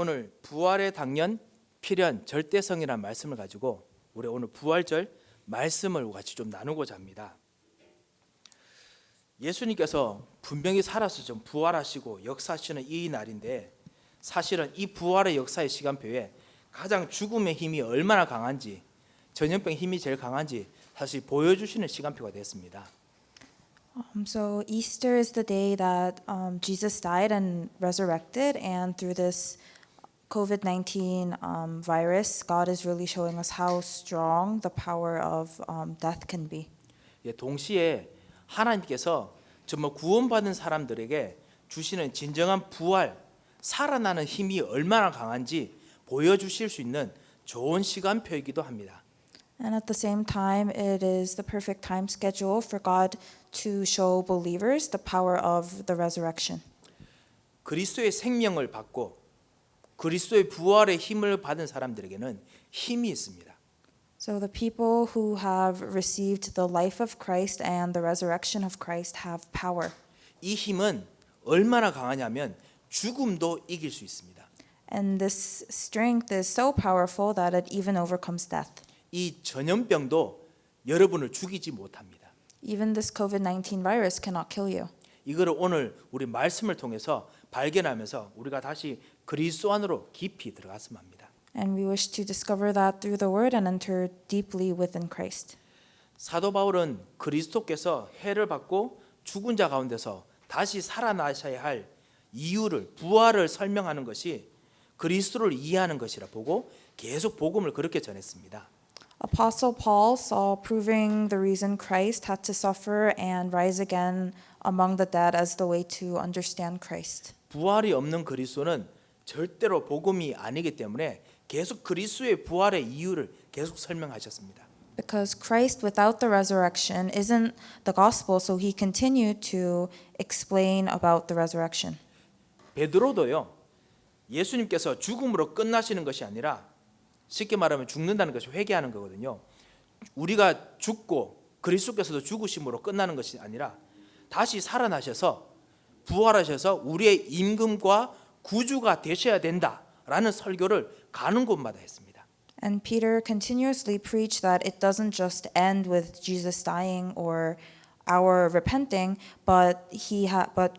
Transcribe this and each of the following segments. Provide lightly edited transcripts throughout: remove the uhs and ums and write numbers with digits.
오늘 부활의 당연 필연 절대성이라는 말씀을 가지고 우리 오늘 부활절 말씀을 같이 좀 나누고자 합니다. 예수님께서 분명히 살아서 좀 부활하시고 역사하시는 이 날인데 사실은 이 부활의 역사의 시간표에 가장 죽음의 힘이 얼마나 강한지, 전염병의 힘이 제일 강한지 사실 보여주시는 시간표가 됐습니다. So Easter is the day that Jesus died and resurrected, and through this COVID-19 virus, God is really showing us how strong the power of death can be. 동시에 하나님께서 정말 구원받은 사람들에게 주시는 진정한 부활, 살아나는 힘이 얼마나 강한지 보여주실 수 있는 좋은 시간표이기도 합니다. And at the same time, it is the perfect time schedule for God to show believers the power of the resurrection. 그리스도의 생명을 받고 그리스도의 부활의 힘을 받은 사람들에게는 힘이 있습니다. So the people who have received the life of Christ and the resurrection of Christ have power. 이 힘은 얼마나 강하냐면 죽음도 이길 수 있습니다. And this strength is so powerful that it even overcomes death. 이 전염병도 여러분을 죽이지 못합니다. Even this COVID-19 virus cannot kill you. 이거를 오늘 우리 말씀을 통해서 발견하면서 우리가 다시 그리스도 안으로 깊이 들어갔으면 합니다. And we wish to discover that through the word and enter deeply within Christ. 사도 바울은 그리스도께서 해를 받고 죽은 자 가운데서 다시 살아나셔야 할 이유를 부활을 설명하는 것이 그리스도를 이해하는 것이라 보고 계속 복음을 그렇게 전했습니다. Apostle Paul saw proving the reason Christ had to suffer and rise again among the dead as the way to understand Christ. 부활이 없는 그리스도는 절대로 복음이 아니기 때문에 계속 그리스도의 부활의 이유를 계속 설명하셨습니다. Because Christ without the resurrection isn't the gospel, so he continued to explain about the resurrection. 베드로도요. 예수님께서 죽음으로 끝나시는 것이 아니라 쉽게 말하면 죽는다는 것이 회개하는 거거든요. 우리가 죽고 그리스도께서도 죽으심으로 끝나는 것이 아니라 다시 살아나셔서 부활하셔서 우리의 임금과 구주가 되셔야 된다라는 설교를 가는 곳마다 했습니다. And Peter continuously preached that it doesn't just end with Jesus dying or our repenting, but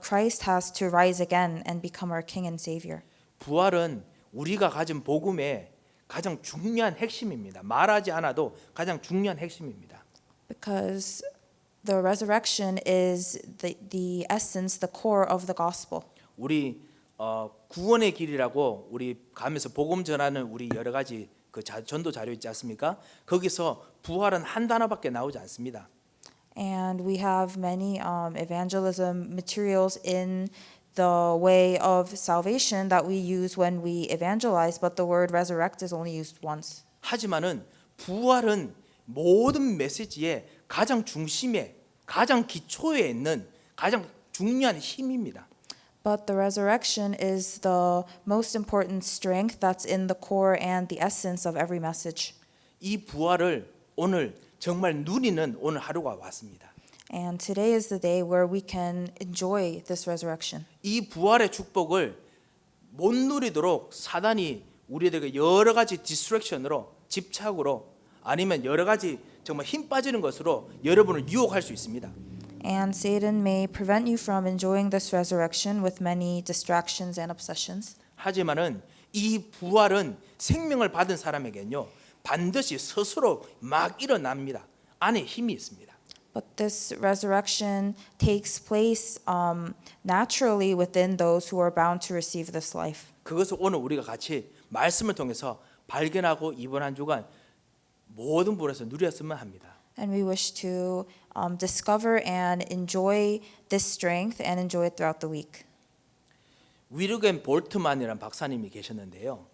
Christ has to rise again and become our King and Savior. 부활은 우리가 가진 복음의 가장 중요한 핵심입니다. 말하지 않아도 가장 중요한 핵심입니다. Because the resurrection is the essence, the core of the gospel. 우리 구원의 길이라고 우리 가면서 복음 전하는 우리 여러 가지 그 전도 자료 있지 않습니까? 거기서 부활은 한 단어밖에 나오지 않습니다. And we have many evangelism materials in the way of salvation that we use when we evangelize, but the word resurrect is only used once. 하지만은 부활은 모든 메시지의 가장 중심에 가장 기초에 있는 가장 중요한 힘입니다. But the resurrection is the most important strength that's in the core and the essence of every message. 이 부활을 오늘 정말 누리는 오늘 하루가 왔습니다. And today is the day where we can enjoy this resurrection. 이 부활의 축복을 못 누리도록 사단이 우리에게 여러 가지 디스트랙션으로 집착으로 아니면 여러 가지 정말 힘 빠지는 것으로 여러분을 유혹할 수 있습니다. And Satan may prevent you from enjoying this resurrection with many distractions and obsessions. 하지만은 이 부활은 생명을 받은 사람에게는요 반드시 스스로 막 일어납니다. 안에 힘이 있습니다. But this resurrection takes place naturally within those who are bound to receive this life. 그것을 오늘 우리가 같이 말씀을 통해서 발견하고 이번 한 주간 모든 분에서 누렸으면 합니다. And we wish to discover and enjoy this strength and enjoy it throughout the week. 위르겐 볼트만이라는 박사님이 계셨는데요.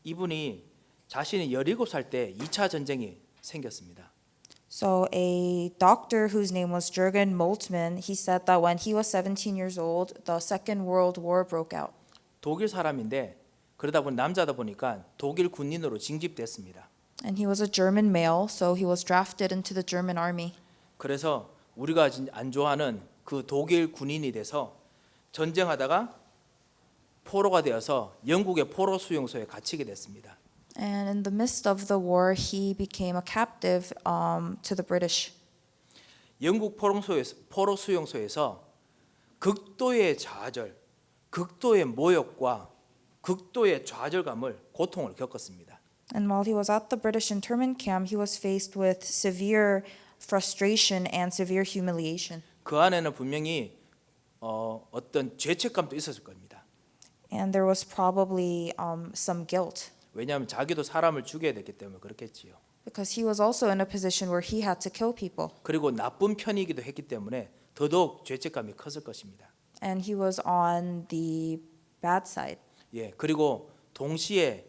이분이 자신이 17살 때 2차 전쟁이 생겼습니다. So a doctor whose name was Jürgen Moltmann, he said that when he was 17 years old, the Second World War broke out. 독일 사람인데 그러다 보니 남자다 보니까 독일 군인으로 징집됐습니다. And he was a German male, so he was drafted into the German army. 그래서 우리가 안 좋아하는 그 독일 군인이 돼서 전쟁하다가 포로가 되어서 영국의 포로 수용소에 갇히게 됐습니다. And in the midst of the war, he became a captive to the British. 영국 포로 수용소에서 극도의 좌절, 극도의 모욕과 극도의 좌절감을 고통을 겪었습니다. And while he was at the British internment camp, he was faced with severe frustration and severe humiliation. 그 안에는 분명히 어떤 죄책감도 있었을 겁니다. And there was probably some guilt 왜냐하면 자기도 사람을 죽여야 됐기 때문에 그렇겠지요. because he was also in a position where he had to kill people. 그리고 나쁜 편이기도 했기 때문에 더더욱 죄책감이 컸을 것입니다. And he was on the bad side. 예, 그리고 동시에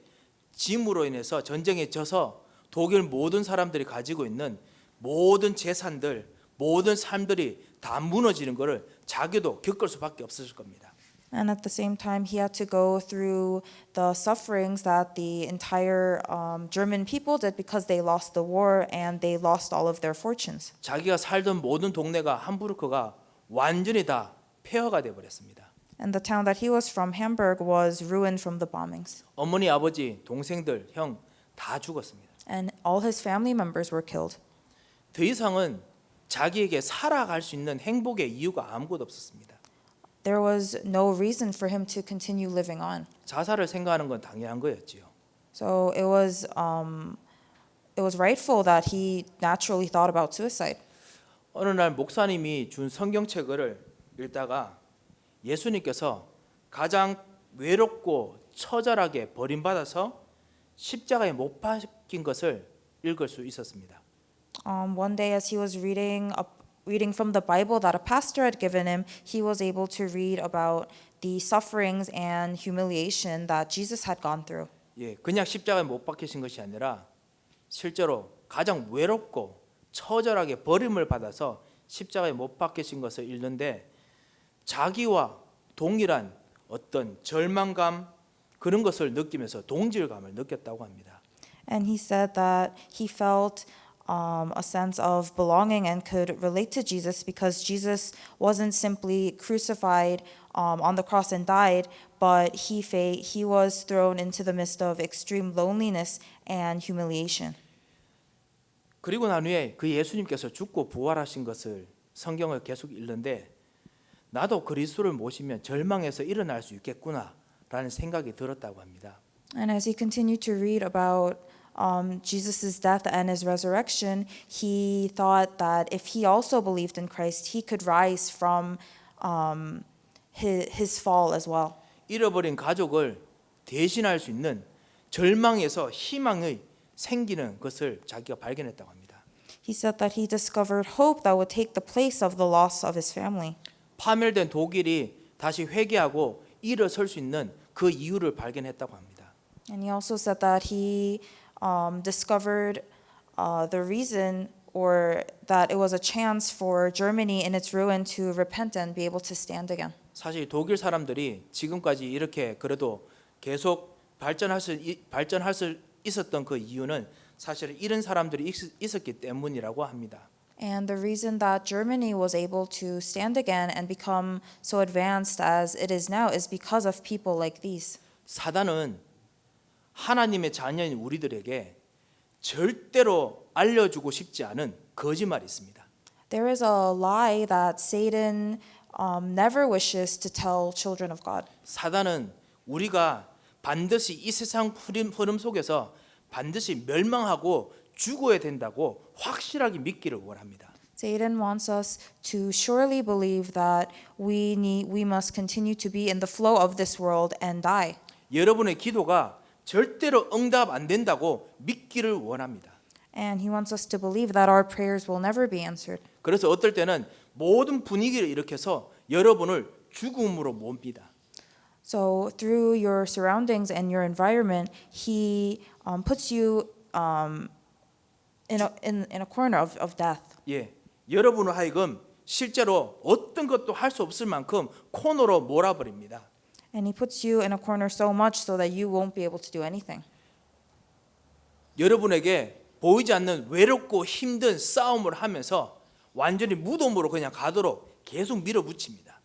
짐으로 인해서 전쟁에 져서 독일 모든 사람들이 가지고 있는 모든 재산들, 모든 삶들이 다 무너지는 것을 자기도 겪을 수밖에 없었을 겁니다. And at the same time, he had to go through the sufferings that the entire German people did because they lost the war and they lost all of their fortunes. 자기가 살던 모든 동네가 함부르크가 완전히 다 폐허가 돼 버렸습니다. And the town that he was from, Hamburg, was ruined from the bombings. 어머니, 아버지, 동생들, 형 다 죽었습니다. And all his family members were killed. 더 이상은 자기에게 살아갈 수 있는 행복의 이유가 아무것도 없었습니다. There was no reason for him to continue living on. 자살을 생각하는 건 당연한 거였지요. So it was rightful that he naturally thought about suicide. 어느 날 목사님이 준 성경책을 읽다가 예수님께서 가장 외롭고 처절하게 버림받아서 십자가에 못 박힌 것을 읽을 수 있었습니다. One day, as he was reading from the Bible that a pastor had given him, he was able to read about the sufferings and humiliation that Jesus had gone through. 예, 그냥 십자가에 못 박히신 것이 아니라 실제로 가장 외롭고 처절하게 버림을 받아서 십자가에 못 박히신 것을 읽는데 자기와 동일한 어떤 절망감 그런 것을 느끼면서 동질감을 느꼈다고 합니다. And he said that he felt a sense of belonging and could relate to Jesus because Jesus wasn't simply crucified on the cross and died, but he was thrown into the midst of extreme loneliness and humiliation. 그리고 난 후에 그 예수님께서 죽고 부활하신 것을 성경을 계속 읽는데 나도 그리스도를 모시면 절망에서 일어날 수 있겠구나라는 생각이 들었다고 합니다. And as he continued to read about Jesus' death and his resurrection, he thought that if he also believed in Christ, he could rise from his fall as well. 잃어버린 가족을 대신할 수 있는 절망에서 희망이 생기는 것을 자기가 발견했다고 합니다. He said that he discovered hope that would take the place of the loss of his family. 파멸된 독일이 다시 회개하고 일어설 수 있는 그 이유를 발견했다고 합니다. And he also said that he discovered the reason or that it was a chance for Germany in its ruin to repent and be able to stand again. 사실 독일 사람들이 지금까지 이렇게 그래도 계속 발전할 수 있었던 그 이유는 사실 이런 사람들이 있었기 때문이라고 합니다. And the reason that Germany was able to stand again and become so advanced as it is now is because of people like these. 사단은 하나님의 자녀인 우리들에게 절대로 알려주고 싶지 않은 거짓말이 있습니다. There is a lie that Satan never wishes to tell children of God. 사단은 우리가 반드시 이 세상 흐름 속에서 반드시 멸망하고 죽어야 된다고 확실하게 믿기를 원합니다. Satan wants us to surely believe that we must continue to be in the flow of this world and die. 여러분의 기도가 절대로 응답 안 된다고 믿기를 원합니다. And he wants us to believe that our prayers will never be answered. 그래서 어떨 때는 모든 분위기를 일으켜서 여러분을 죽음으로 몹니다. So through your surroundings and your environment, he puts you in a corner of death. 예, 여러분을 하여금 실제로 어떤 것도 할 수 없을 만큼 코너로 몰아버립니다. And he puts you in a corner so much so that you won't be able to do anything. 여러분에게 보이지 않는 외롭고 힘든 싸움을 하면서 완전히 무덤으로 그냥 가도록 계속 밀어붙입니다.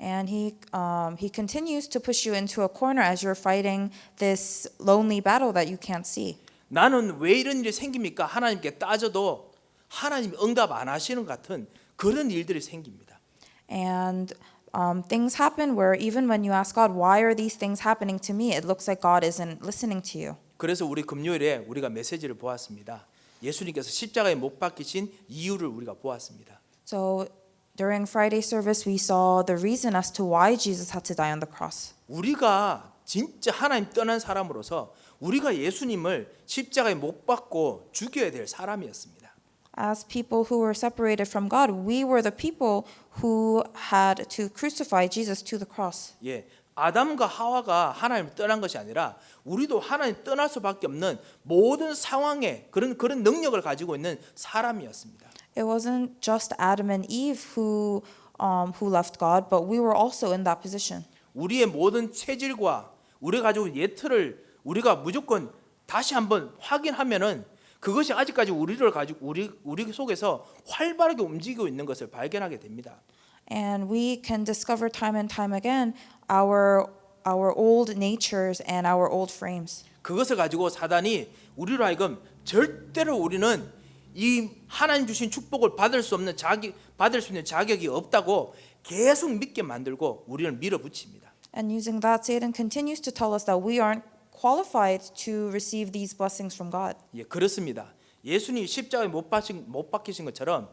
And he continues to push you into a corner as you're fighting this lonely battle that you can't see. 나는 왜 이런 일이 생깁니까? 하나님께 따져도 하나님이 응답 안 하시는 것 같은 그런 일들이 생깁니다. And things happen where even when you ask God, why are these things happening to me? It looks like God isn't listening to you. 그래서 우리 금요일에 우리가 메시지를 보았습니다. 예수님께서 십자가에 못 박히신 이유를 우리가 보았습니다. So during Friday service, we saw the reason as to why Jesus had to die on the cross. 우리가 진짜 하나님 떠난 사람으로서 우리가 예수님을 십자가에 못 박고 죽여야 될 사람이었습니다. As people who were separated from God, we were the people who had to crucify Jesus to the cross. 예, 아담과 하와가 하나님을 떠난 것이 아니라 우리도 하나님 떠날 수밖에 없는 모든 상황에 그런 능력을 가지고 있는 사람이었습니다. It wasn't just Adam and Eve who left God, but we were also in that position. 우리의 모든 체질과 우리가 가지고 있는 예틀을 우리가 무조건 다시 한번 확인하면은 그것이 아직까지 우리를 가지고 우리 속에서 활발하게 움직이고 있는 것을 발견하게 됩니다. And we can discover time and time again our old natures and our old frames. 그것을 가지고 사단이 우리로 하여금 절대로 우리는 이 하나님 주신 축복을 받을 수 있는 자격이 없다고 계속 믿게 만들고 우리를 밀어붙입니다. And using that, Satan continues to tell us that we aren't qualified to receive these blessings from God. 예, 그렇습니다. 예수님이 십자가에 못 박히신 것처럼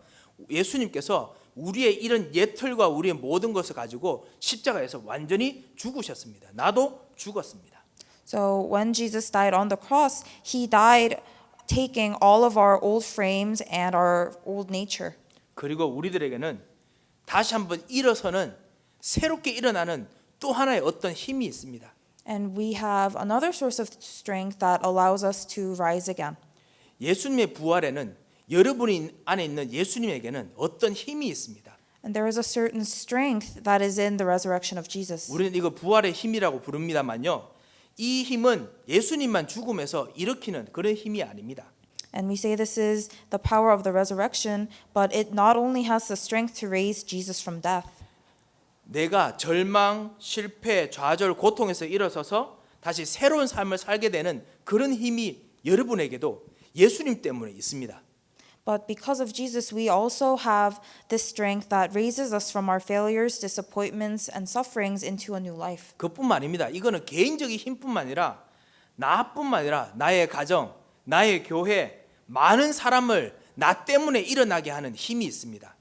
예수님께서 우리의 이런 예틀과 우리의 모든 것을 가지고 십자가에서 완전히 죽으셨습니다. 나도 죽었습니다. So when Jesus died on the cross, he died taking all of our old frames and our old nature. 그리고 우리들에게는 다시 한번 일어서는 새롭게 일어나는 또 하나의 어떤 힘이 있습니다. And we have another source of strength that allows us to rise again. 예수님의 부활에는 여러분이 안에 있는 예수님에게는 어떤 힘이 있습니다. And there is a certain strength that is in the resurrection of Jesus. 우리는 이거 부활의 힘이라고 부릅니다만요. 이 힘은 예수님만 죽음에서 일으키는 그런 힘이 아닙니다. And we say this is the power of the resurrection, but it not only has the strength to raise Jesus from death. 내가 절망, 실패, 좌절, 고통에서 일어서서 다시 새로운 삶을 살게 되는 그런 힘이 여러분에게도 예수님 때문에 있습니다. But because of Jesus, we also have this strength that raises us from our failures, disappointments, and sufferings into a new life. 그뿐만 아닙니다. 이거는 개인적인 힘뿐만 아니라 나뿐만 아니라 나의 가정, 나의 교회, 많은 사람을 나 때문에 일어나게 하는 힘이 있습니다.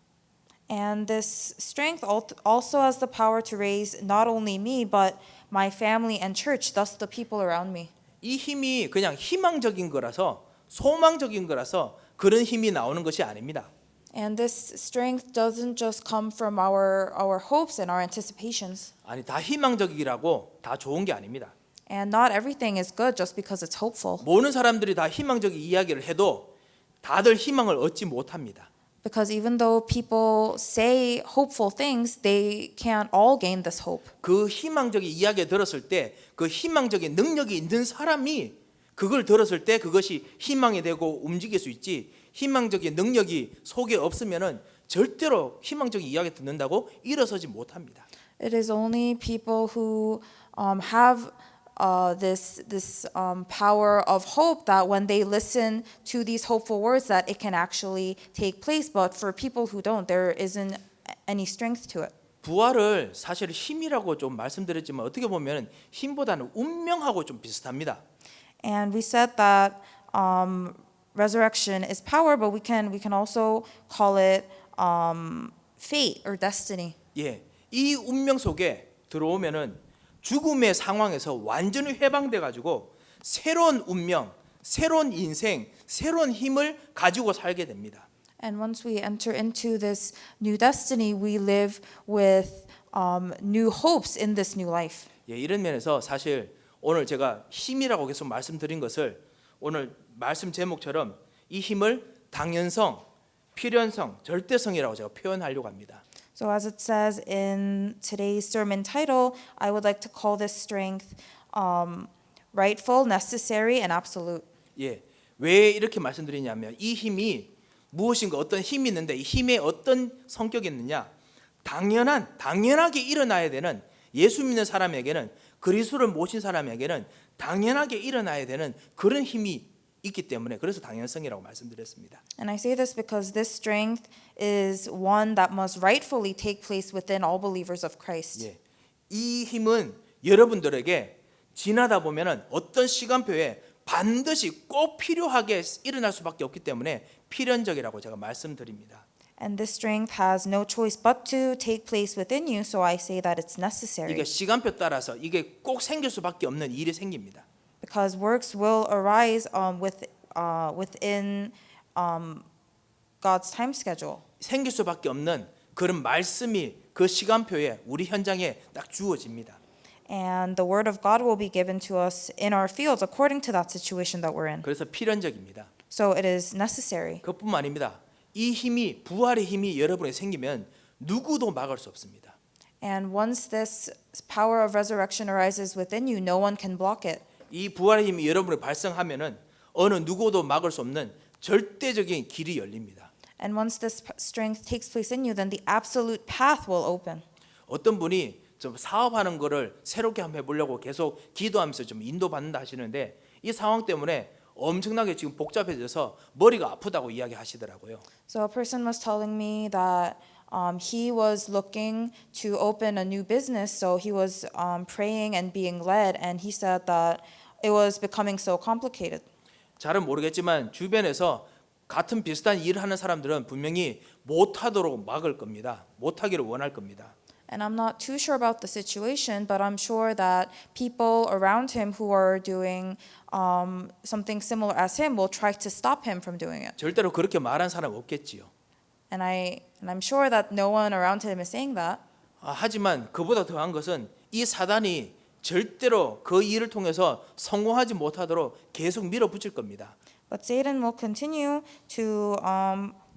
And this strength also has the power to raise not only me, but my family and church, thus the people around me. 이 힘이 그냥 희망적인 거라서 소망적인 거라서 그런 힘이 나오는 것이 아닙니다. And this strength doesn't just come from our hopes and our anticipations. 아니 다 희망적이라고 다 좋은 게 아닙니다. And not everything is good just because it's hopeful. 모든 사람들이 다 희망적인 이야기를 해도 다들 희망을 얻지 못합니다. Because even though people say hopeful things, they can't all gain this hope. 그 희망적인 이야기 들었을 때 그 희망적인 능력이 있는 사람이 그걸 들었을 때 그것이 희망이 되고 움직일 수 있지 희망적인 능력이 속에 없으면은 절대로 희망적인 이야기 듣는다고 일어서지 못합니다. It is only people who have this power of hope that when they listen to these hopeful words that it can actually take place. But for people who don't, there isn't any strength to it. 부활을 사실 힘이라고 좀 말씀드렸지만 어떻게 보면 힘보다는 운명하고 좀 비슷합니다. And we said that resurrection is power, but we can also call it fate or destiny. 예, 이 운명 속에 들어오면은 죽음의 상황에서 완전히 해방돼 가지고 새로운 운명, 새로운 인생, 새로운 힘을 가지고 살게 됩니다. And once we enter into this new destiny, we live with new hopes in this new life. 예, 이런 면에서 사실 오늘 제가 힘이라고 계속 말씀드린 것을 오늘 말씀 제목처럼 이 힘을 당연성, 필연성, 절대성이라고 제가 표현하려고 합니다. So as it says in today's sermon title, I would like to call this strength rightful, necessary, and absolute. 예, 왜 이렇게 말씀드리냐면 이 힘이 무엇인가 어떤 힘이 있는데 이 힘의 어떤 성격이 있느냐? 당연하게 일어나야 되는, 예수 믿는 사람에게는, 그리스도를 모신 사람에게는 당연하게 일어나야 되는 그런 힘이 있기 때문에, 그래서 당연성이라고 말씀드렸습니다. And I say this because this strength is one that must rightfully take place within all believers of Christ. 예. 이 힘은 여러분들에게 지나다 보면은 어떤 시간표에 반드시 꼭 필요하게 일어날 수밖에 없기 때문에 필연적이라고 제가 말씀드립니다. And this strength has no choice but to take place within you, so I say that it's necessary. 이게 시간표 따라서 이게 꼭 생길 수밖에 없는 일이 생깁니다. Because works will arise within God's time schedule. 생길 수밖에 없는 그런 말씀이 그 시간표에 우리 현장에 딱 주어집니다. And the word of God will be given to us in our fields according to that situation that we're in. 그래서 필연적입니다. So it is necessary. 그뿐만 아닙니다. 이 힘이, 부활의 힘이 여러분에 생기면 누구도 막을 수 없습니다. And once this power of resurrection arises within you, no one can block it. 이 부활의 힘이 여러분에 발생하면은 어느 누구도 막을 수 없는 절대적인 길이 열립니다. And once this strength takes place in you, then the absolute path will open. 어떤 분이 좀 사업하는 거를 새롭게 한번 해보려고 계속 기도하면서 좀 인도받는다 하시는데, 이 상황 때문에 엄청나게 지금 복잡해져서 머리가 아프다고 이야기하시더라고요. So a person was telling me that he was looking to open a new business, so he was praying and being led, and he said that it was becoming so complicated. 잘은 모르겠지만 주변에서 같은 비슷한 일을 하는 사람들은 분명히 못하도록 막을 겁니다. 못하기를 원할 겁니다. And I'm not too sure about the situation, but I'm sure that people around him who are doing something similar as him will try to stop him from doing it. 절대로 그렇게 말한 사람 없겠지요. And I'm sure that no one around him is saying that. 하지만 그보다 더한 것은 이 사단이 절대로 그 일을 통해서 성공하지 못하도록 계속 밀어붙일 겁니다. But Satan will continue to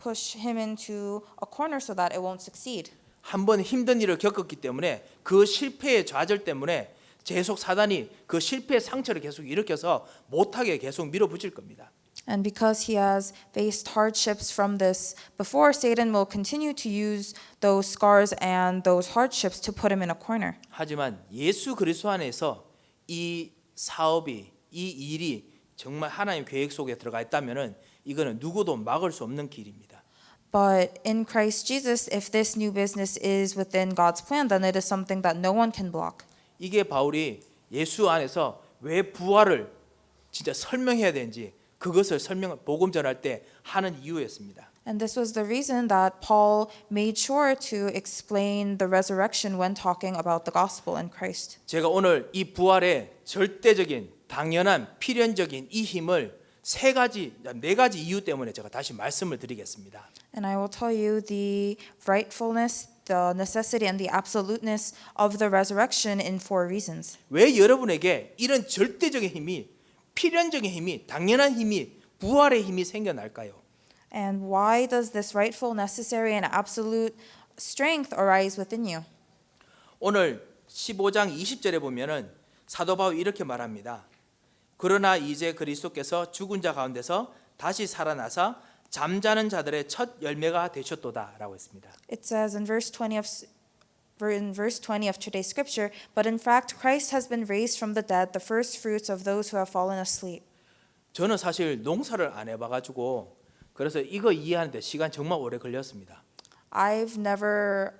push him into a corner so that it won't succeed. 한 번 힘든 일을 겪었기 때문에 그 실패의 좌절 때문에 계속 사단이 그 실패의 상처를 계속 일으켜서 못하게 계속 밀어붙일 겁니다. And because he has faced hardships from this before, Satan will continue to use those scars and those hardships to put him in a corner. 하지만 예수 그리스도 안에서 이 사업이, 이 일이 정말 하나님 계획 속에 들어가 있다면은 이거는 누구도 막을 수 없는 길입니다. But in Christ Jesus, if this new business is within God's plan, then it is something that no one can block. 이게 바울이 예수 안에서 왜 부활을 진짜 설명해야 되는지 그것을 복음 전할 때 하는 이유였습니다. And this was the reason that Paul made sure to explain the resurrection when talking about the gospel in Christ. 제가 오늘 이 부활의 절대적인, 당연한, 필연적인 이 힘을 네 가지 이유 때문에 제가 다시 말씀을 드리겠습니다. And I will tell you the rightfulness, the necessity, and the absoluteness of the resurrection in 4 reasons. 왜 여러분에게 이런 절대적인 힘이, 필연적인 힘이, 당연한 힘이, 부활의 힘이 생겨날까요? And why does this rightful, necessary, and absolute strength arise within you? 오늘 15장 20절에 보면은 사도 바울이 이렇게 말합니다. 그러나 이제 그리스도께서 죽은 자 가운데서 다시 살아나사 잠자는 자들의 첫 열매가 되셨도다라고 했습니다. It says in verse 20 of today's scripture, but in fact Christ has been raised from the dead, the first fruits of those who have fallen asleep. 저는 사실 농사를 안 해봐가지고 그래서 이거 이해하는데 시간 정말 오래 걸렸습니다. I've never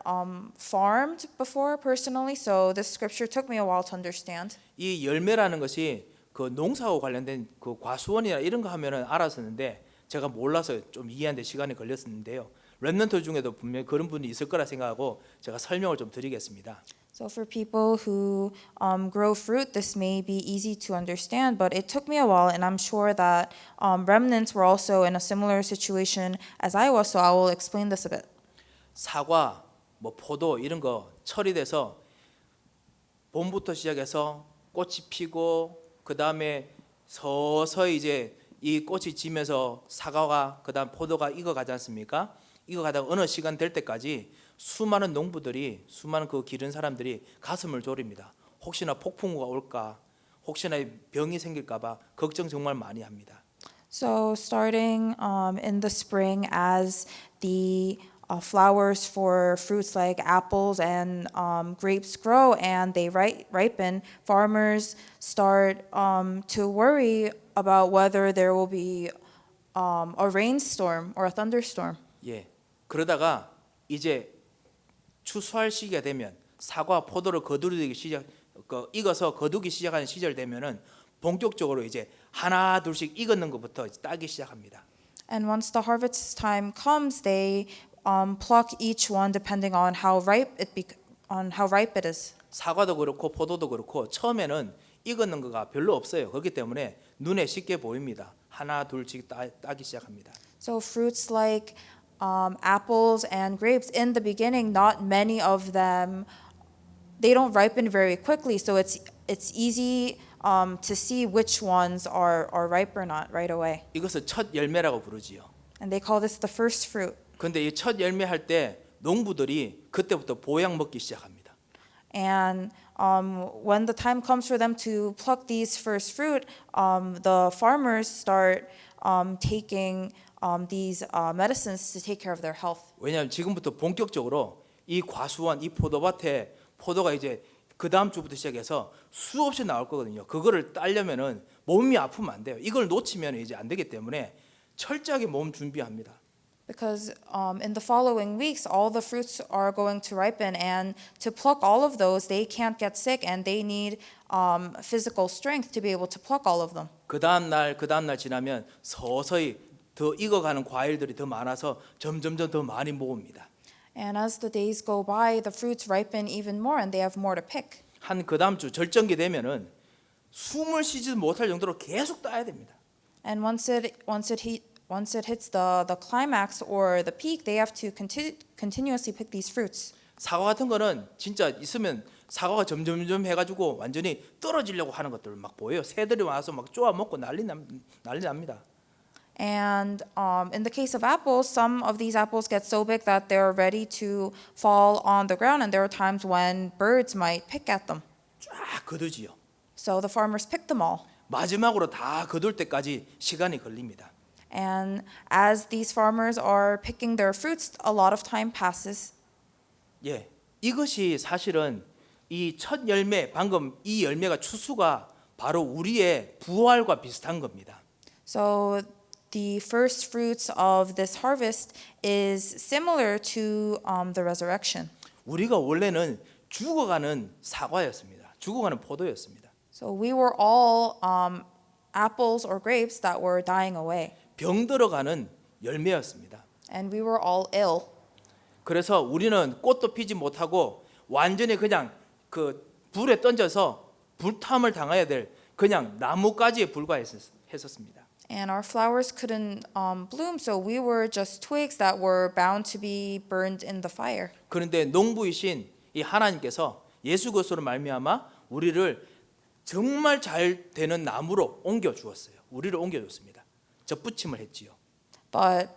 farmed before personally, so this scripture took me a while to understand. 이 열매라는 것이 그 농사와 관련된 그 과수원이나 이런 거 하면은 알았었는데 제가 몰라서 좀 이해하는데 시간이 걸렸었는데요. 렘넌트 중에도 분명히 그런 분이 있을 거라 생각하고 제가 설명을 좀 드리겠습니다. So for people who grow fruit, this may be easy to understand, but it took me a while, and I'm sure that remnants were also in a similar situation as I was, so I will explain this a bit. 사과, 뭐 포도 이런 거 처리돼서 봄부터 시작해서 꽃이 피고 그 다음에 서서히 이제 이 꽃이 지면서 사과가 그다음 포도가 익어가지 않습니까? 익어가다가 어느 시간 될 때까지 수많은 농부들이 수많은 그 기른 사람들이 가슴을 졸입니다. 혹시나 폭풍우가 올까, 혹시나 병이 생길까봐 걱정 정말 많이 합니다. So starting in the spring, as the flowers for fruits like apples and grapes grow and they ripen, farmers start to worry about whether there will be a rainstorm or a thunderstorm. 예. 그러다가 이제 추수할 시기가 되면 사과, 포도를 익어서 거두기 시작하는 시절 되면은 본격적으로 이제 하나 둘씩 익었는 것부터 따기 시작합니다. And once the harvest time comes, they pluck each one depending on how ripe it is. 사과도 그렇고 포도도 그렇고 처음에는 익었는 거가 별로 없어요. 그렇기 때문에 눈에 쉽게 보입니다. 하나 둘씩 따기 시작합니다. So fruits like apples and grapes, in the beginning, not many of them, they don't ripen very quickly. So it's easy to see which ones are ripe or not right away. 이것을 첫 열매라고 부르지요. And they call this the first fruit. 근데 이 첫 열매 할 때 농부들이 그때부터 보약 먹기 시작합니다. And when the time comes for them to pluck these first fruit, the farmers start taking these medicines to take care of their health. 왜냐하면 지금부터 본격적으로 이 과수원, 이 포도밭에 포도가 이제 그 다음 주부터 시작해서 수없이 나올 거거든요. 그거를 따려면은 몸이 아프면 안 돼요. 이걸 놓치면 이제 안 되기 때문에 철저하게 몸 준비합니다. Because in the following weeks, all the fruits are going to ripen, and to pluck all of those, they can't get sick, and they need physical strength to be able to pluck all of them. 그 다음 날 지나면 서서히 더 익어가는 과일들이 더 많아서 점점점 더 많이 모읍니다. And as the days go by, the fruits ripen even more, and they have more to pick. 한 그 다음 주 절정기 되면은 숨을 쉬지 못할 정도로 계속 따야 됩니다. And once it hits the climax or the peak, they have to continuously pick these fruits. 사과 같은 거는 진짜 있으면 사과가 점점점 해가지고 완전히 떨어지려고 하는 것들 막 보여요. 새들이 와서 막 쪼아 먹고 난리 납니다. And in the case of apples, some of these apples get so big that they're ready to fall on the ground, and there are times when birds might pick at them. 쫙 거두지요. So the farmers pick them all. 마지막으로 다 거둘 때까지 시간이 걸립니다. And as these farmers are picking their fruits, a lot of time passes. 예, 이것이 사실은 이 첫 열매, 방금 이 열매가 추수가 바로 우리의 부활과 비슷한 겁니다. So the first fruits of this harvest is similar to the resurrection. 우리가 원래는 죽어가는 사과였습니다. 죽어가는 포도였습니다. So we were all apples or grapes that were dying away, 병들어가는 열매였습니다. and we were all ill. 그래서 우리는 꽃도 피지 못하고 완전히 그냥 그 불에 던져서 불탐을 당해야 될 그냥 나무가지에 불과했었습니다. And our flowers couldn't bloom, so we were just twigs that were bound to be burned in the fire. 그런데 농부이신 이 하나님께서 예수 그리스도로 말미암아 우리를 정말 잘 되는 나무로 옮겨 주었어요. 우리를 옮겨 줬습니다. 접붙임을 했지요. But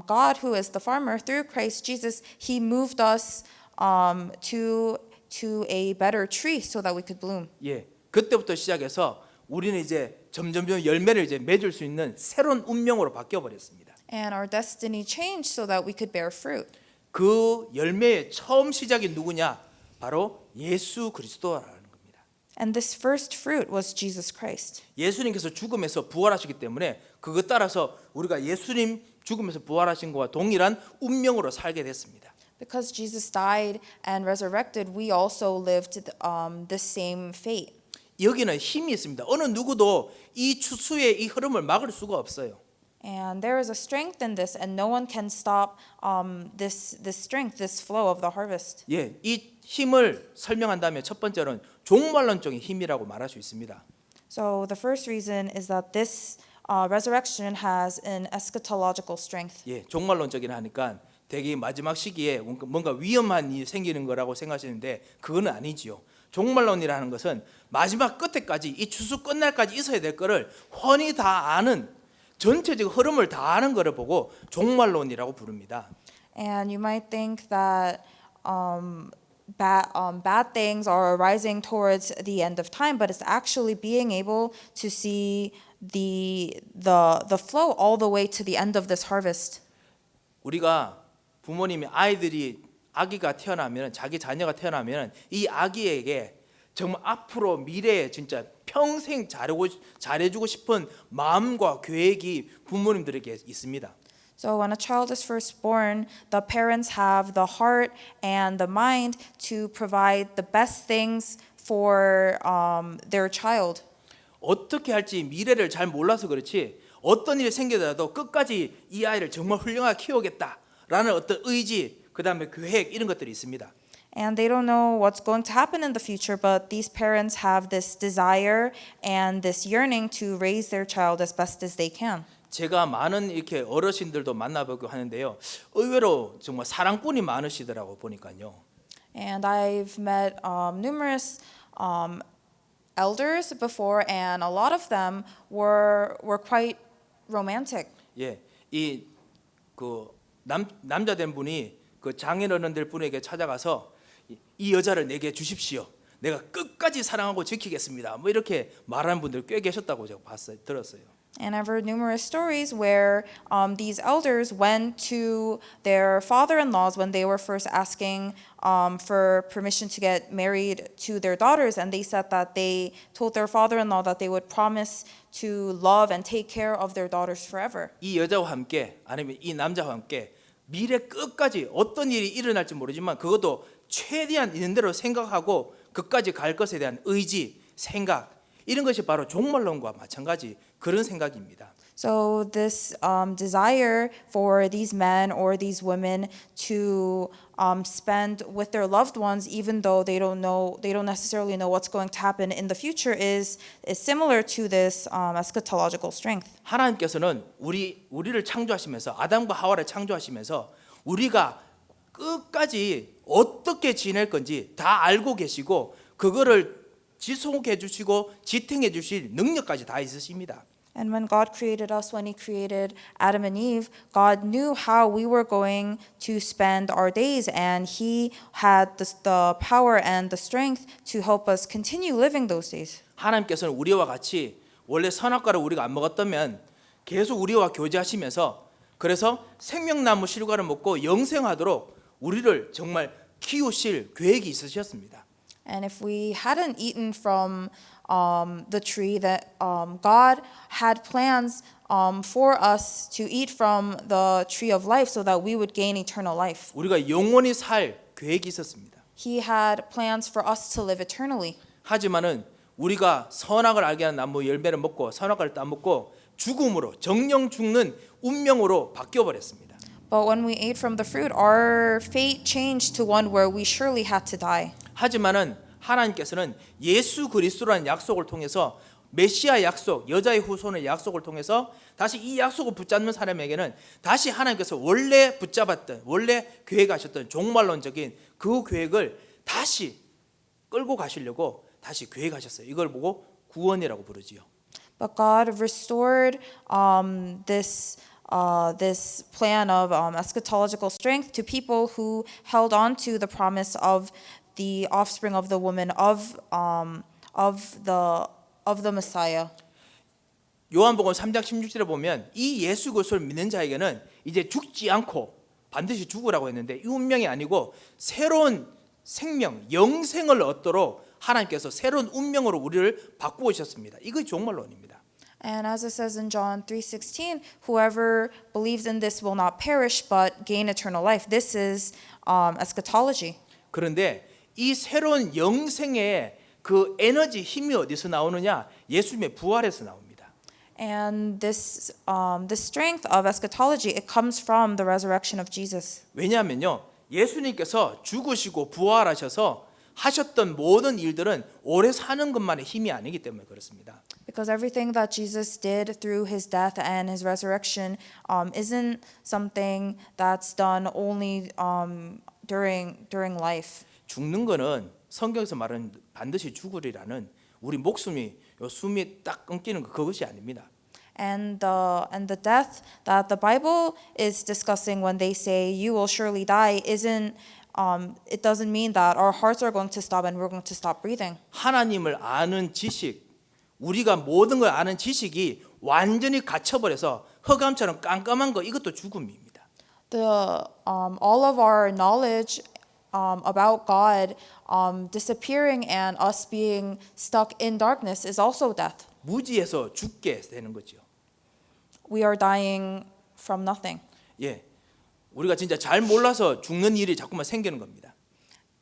God, who is the farmer, through Christ Jesus, He moved us to a better tree so that we could bloom. 예, 그때부터 시작해서 우리는 이제 점점점 열매를 이제 맺을 수 있는 새로운 운명으로 바뀌어 버렸습니다. And our destiny changed so that we could bear fruit. 그 열매의 처음 시작이 누구냐? 바로 예수 그리스도라는 겁니다. And this first fruit was Jesus Christ. 예수님께서 죽음에서 부활하시기 때문에 그것 따라서 우리가 예수님 죽음에서 부활하신 것과 동일한 운명으로 살게 됐습니다. Because Jesus died and resurrected, we also lived this same fate. 여기는 힘이 있습니다. 어느 누구도 이 추수의 이 흐름을 막을 수가 없어요. And there is a strength in this, and no one can stop this strength, this flow of the harvest. 예, 이 힘을 설명한다면 첫 번째로는 종말론적인 힘이라고 말할 수 있습니다. So the first reason is that this resurrection has an eschatological strength. 예, 종말론적인 하니까 되게 마지막 시기에 뭔가 위험한 일이 생기는 거라고 생각하시는데 그거는 아니지요. 종말론이라는 것은 마지막 끝에까지 이 추수 끝날까지 있어야 될 거를 훤히 다 아는 전체적 흐름을 다 아는 거를 보고 종말론이라고 부릅니다. And you might think that bad things are arising towards the end of time, but it's actually being able to see the flow all the way to the end of this harvest. 우리가 부모님이 아기가 태어나면 자기 자녀가 태어나면 이 아기에게 정말 앞으로 미래에 진짜 평생 잘해주고 싶은 마음과 계획이 부모님들에게 있습니다. So when a child is first born, the parents have the heart and the mind to provide the best things for their child. 어떻게 할지 미래를 잘 몰라서 그렇지 어떤 일이 생기더라도 끝까지 이 아이를 정말 훌륭하게 키우겠다라는 어떤 의지, 그 다음에 계획 이런 것들이 있습니다. And they don't know what's going to happen in the future, but these parents have this desire and this yearning to raise their child as best as they can. 제가 많은 이렇게 어르신들도 만나보고 하는데요. 의외로 정말 사랑꾼이 많으시더라고 보니까요. And I've met numerous elders before, and a lot of them were quite romantic. 예, 이 그 남자된 분이 그 장인어른들 분에게 찾아가서 이 여자를 내게 주십시오. 내가 끝까지 사랑하고 지키겠습니다. 뭐 이렇게 말하는 분들 꽤 계셨다고 제가 들었어요. And I've heard numerous stories where these elders went to their father-in-laws when they were first asking for permission to get married to their daughters, and they said that they told their father-in-law that they would promise to love and take care of their daughters forever. 이 여자와 함께 아니면 이 남자와 함께 미래 끝까지 어떤 일이 일어날지 모르지만 그것도 최대한 있는 대로 생각하고 끝까지 갈 것에 대한 의지, 생각 이런 것이 바로 종말론과 마찬가지 그런 생각입니다. So this desire for these men or these women to spend with their loved ones, even though they don't necessarily know what's going to happen in the future, is similar to this eschatological strength. 하나님께서는 우리를 창조하시면서 아담과 하와를 창조하시면서 우리가 끝까지 어떻게 지낼 건지 다 알고 계시고 그거를 지속해 주시고 지탱해 주실 능력까지 다 있으십니다. And when God created us, when He created Adam and Eve, God knew how we were going to spend our days, and He had the power and the strength to help us continue living those days. 하나님께서는 우리와 같이 원래 선악과를 우리가 안 먹었다면 계속 우리와 교제하시면서 그래서 생명나무 실과를 먹고 영생하도록 우리를 정말 키우실 계획이 있으셨습니다. And if we hadn't eaten from the tree, that God had plans for us to eat from the tree of life so that we would gain eternal life. 우리가 영원히 살 계획이 있었습니다. He had plans for us to live eternally. 하지만은 우리가 선악을 알게 하는 나무 열매를 먹고 선악과를 따먹고 죽음으로 정령 죽는 운명으로 바뀌어 버렸습니다. But when we ate from the fruit, our fate changed to one where we surely had to die. 하지만은 하나님께서는 예수 그리스도라는 약속을 통해서 메시아 약속, 여자의 후손의 약속을 통해서 다시 이 약속을 붙잡는 사람에게는 다시 하나님께서 원래 붙잡았던 원래 계획하셨던 종말론적인 그 계획을 다시 끌고 가시려고 다시 계획하셨어요. 이걸 보고 구원이라고 부르지요. But God restored this plan of eschatological strength to people who held on to the promise of the offspring of the woman of the Messiah. 요한복음 3장 16절에 보면 이 예수 그리스도를 믿는 자에게는 이제 죽지 않고 반드시 죽으라고 했는데 이 운명이 아니고 새로운 생명, 영생을 얻도록 하나님께서 새로운 운명으로 우리를 바꾸셨습니다. 이것이 종말론입니다. And as it says in John 3:16, whoever believes in this will not perish but gain eternal life. This is eschatology. 그런데 이 새로운 영생의 그 에너지 힘이 어디서 나오느냐? 예수님의 부활에서 나옵니다. And this strength of eschatology, it comes from the resurrection of Jesus. 왜냐하면요, 예수님께서 죽으시고 부활하셔서 하셨던 모든 일들은 오래 사는 것만의 힘이 아니기 때문에 그렇습니다. Because everything that Jesus did through his death and his resurrection isn't something that's done only during life. 죽는 거는 성경에서 말하는 반드시 죽으리라는 우리 목숨이 숨이 딱 끊기는 그것이 아닙니다. And the death that the Bible is discussing when they say you will surely die isn't it doesn't mean that our hearts are going to stop and we're going to stop breathing. 하나님을 아는 지식, 우리가 모든 걸 아는 지식이 완전히 갇혀버려서 흑암처럼 깜깜한 거 이것도 죽음입니다. all of our knowledge about God disappearing and us being stuck in darkness is also death. 무지에서 죽게 되는 거죠. We are dying from nothing. 예, 우리가 진짜 잘 몰라서 죽는 일이 자꾸만 생기는 겁니다.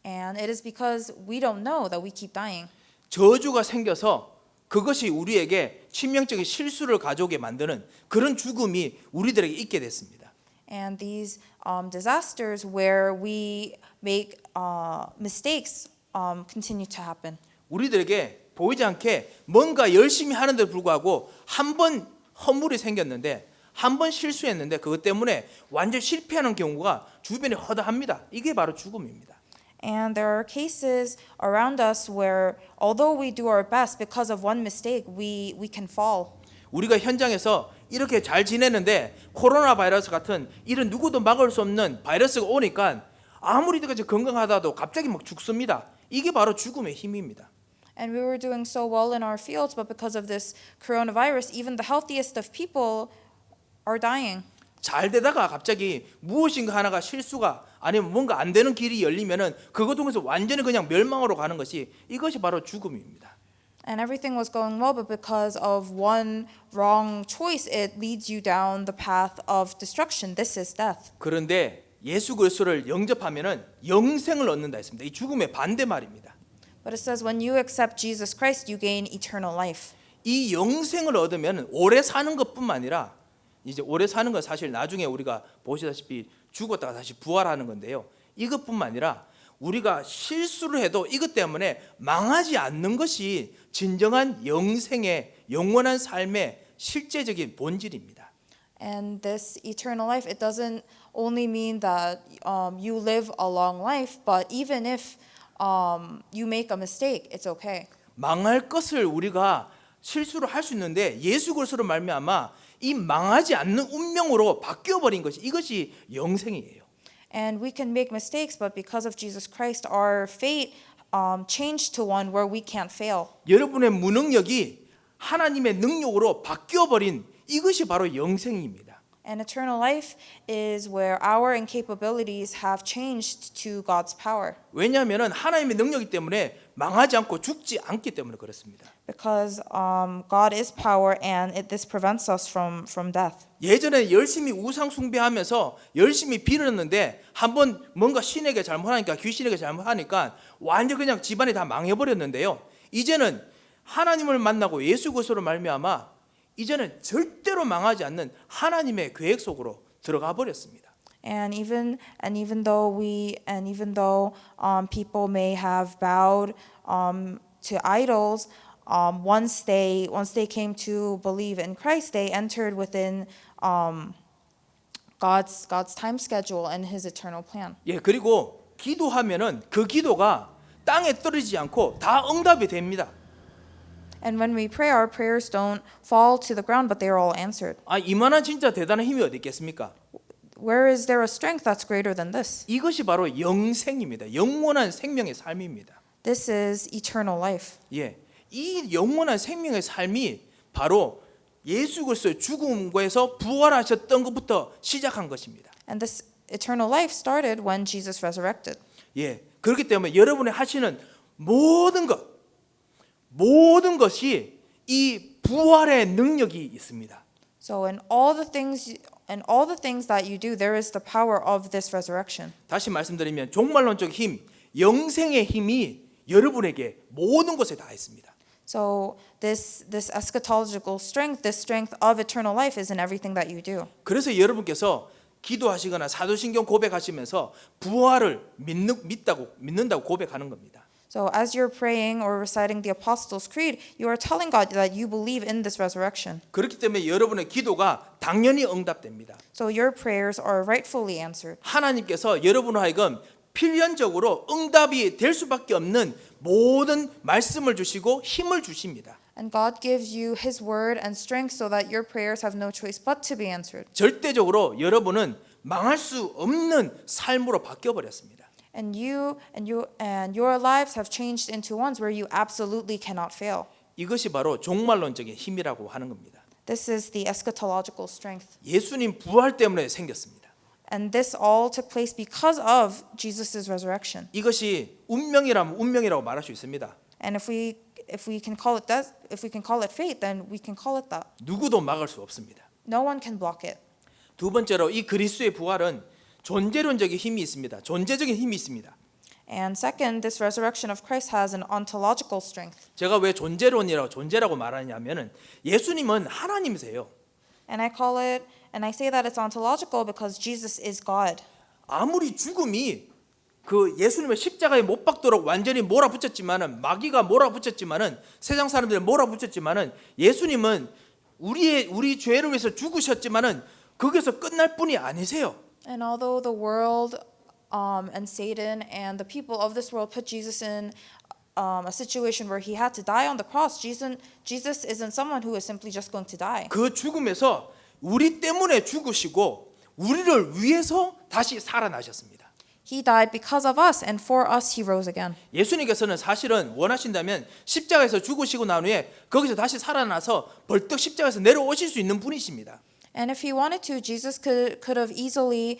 And it is because we don't know that we keep dying. 저주가 생겨서 그것이 우리에게 치명적인 실수를 가져오게 만드는 그런 죽음이 우리들에게 있게 됐습니다. And these disasters where we make mistakes continue to happen. 우리들에게 보이지 않게 뭔가 열심히 하는데 불구하고 한 번 허물이 생겼는데 한 번 실수했는데 그것 때문에 완전 실패하는 경우가 주변에 허다합니다. 이게 바로 죽음입니다. And there are cases around us where although we do our best because of one mistake, we can fall. 우리가 현장에서 이렇게 잘 지내는데 코로나 바이러스 같은 이런 누구도 막을 수 없는 바이러스가 오니까 아무리 이렇게 건강하다도 갑자기 막 죽습니다. 이게 바로 죽음의 힘입니다. And we were doing so well in our fields, but because of this coronavirus, even the healthiest of people are dying. 잘 되다가 갑자기 무엇인가 하나가 실수가 아니면 뭔가 안 되는 길이 열리면은 그것 통해서 완전히 그냥 멸망으로 가는 것이 이것이 바로 죽음입니다. And everything was going well, but because of one wrong choice, it leads you down the path of destruction. This is death. 그런데 예수 그리스도를 영접하면은 영생을 얻는다 했습니다. 이 죽음의 반대 말입니다. But it says when you accept Jesus Christ, you gain eternal life. 이 영생을 얻으면 오래 사는 것뿐만 아니라 이제 오래 사는 건 사실 나중에 우리가 보시다시피 죽었다가 다시 부활하는 건데요. 이것뿐만 아니라 우리가 실수를 해도 이것 때문에 망하지 않는 것이 진정한 영생의 영원한 삶의 실제적인 본질입니다. And this eternal life, it doesn't only mean that you live a long life, but even if you make a mistake, it's okay. 망할 것을 우리가 실수를 할 수 있는데 예수 그리스도로 말미암아 이 망하지 않는 운명으로 바뀌어 버린 것이 이것이 영생이에요. And we can make mistakes, but because of Jesus Christ, our fate changed to one where we can't fail. 여러분의 무능력이 하나님의 능력으로 바뀌어 버린 이것이 바로 영생입니다. And eternal life is where our incapabilities have changed to God's power. 왜냐하면 하나님의 능력이기 때문에 망하지 않고 죽지 않기 때문에 그렇습니다. Because God is power, and this prevents us from death. 예전에 열심히 우상 숭배하면서 열심히 빌었는데 한번 뭔가 신에게 잘못하니까 귀신에게 잘못하니까 완전 그냥 집안이 다 망해버렸는데요. 이제는 하나님을 만나고 예수 그리스도로 말미암아 이제는 절대로 망하지 않는 하나님의 계획 속으로 들어가 버렸습니다. And even though people may have bowed to idols, once they came to believe in Christ, they entered within God's time schedule and His eternal plan. 예, 그리고 기도하면은 그 기도가 땅에 떨어지지 않고 다 응답이 됩니다. And when we pray, our prayers don't fall to the ground, but they are all answered. 아, 이만한 진짜 대단한 힘이 어디 있겠습니까? Where is there a strength that's greater than this? 이것이 바로 영생입니다. 영원한 생명의 삶입니다. This is eternal life. 예, 이 영원한 생명의 삶이 바로 예수 그리스도의 죽음에서 부활하셨던 것부터 시작한 것입니다. And this eternal life started when Jesus resurrected. 예, 그렇기 때문에 여러분이 하시는 모든 것이 이 부활의 능력이 있습니다. So in all the things that you do, there is the power of this resurrection. 다시 말씀드리면 종말론적 힘, 영생의 힘이 여러분에게 모든 것에 다 있습니다. So this eschatological strength, this strength of eternal life is in everything that you do. 그래서 여러분께서 기도하시거나 사도신경 고백하시면서 부활을 믿는다고 고백하는 겁니다. So as you're praying or reciting the Apostles' Creed, you are telling God that you believe in this resurrection. 그렇기 때문에 여러분의 기도가 당연히 응답됩니다. So your prayers are rightfully answered. 하나님께서 여러분을 하여금 필연적으로 응답이 될 수밖에 없는 모든 말씀을 주시고 힘을 주십니다. And God gives you His word and strength so that your prayers have no choice but to be answered. 절대적으로 여러분은 망할 수 없는 삶으로 바뀌어 버렸습니다. And your lives have changed into ones where you absolutely cannot fail. 이것이 바로 종말론적인 힘이라고 하는 겁니다. This is the eschatological strength. 예수님 부활 때문에 생겼습니다. And this all took place because of Jesus' resurrection. 이것이 운명이라면 운명이라고 말할 수 있습니다. And if we can call it that, if we can call it fate, then we can call it that. 누구도 막을 수 없습니다. No one can block it. 두 번째로 이 그리스도의 부활은 존재론적인 힘이 있습니다. 존재적인 힘이 있습니다. And second, this resurrection of Christ has an ontological strength. 제가 왜 존재라고 말하냐면은 예수님은 하나님이세요. And I say that it's ontological because Jesus is God. 아무리 죽음이 그 예수님을 십자가에 못 박도록 완전히 몰아붙였지만은 마귀가 몰아붙였지만은 세상 사람들이 몰아붙였지만은 예수님은 우리 죄를 위해서 죽으셨지만은 거기서 끝날 뿐이 아니세요. And although the world and Satan and the people of this world put Jesus in a situation where he had to die on the cross, Jesus isn't someone who is simply just going to die. 그 죽음에서 우리 때문에 죽으시고 우리를 위해서 다시 살아나셨습니다. He died because of us, and for us he rose again. 예수님께서는 사실은 원하신다면 십자가에서 죽으시고 난 후에 거기서 다시 살아나서 벌떡 십자가에서 내려오실 수 있는 분이십니다. And if he wanted to, Jesus could have easily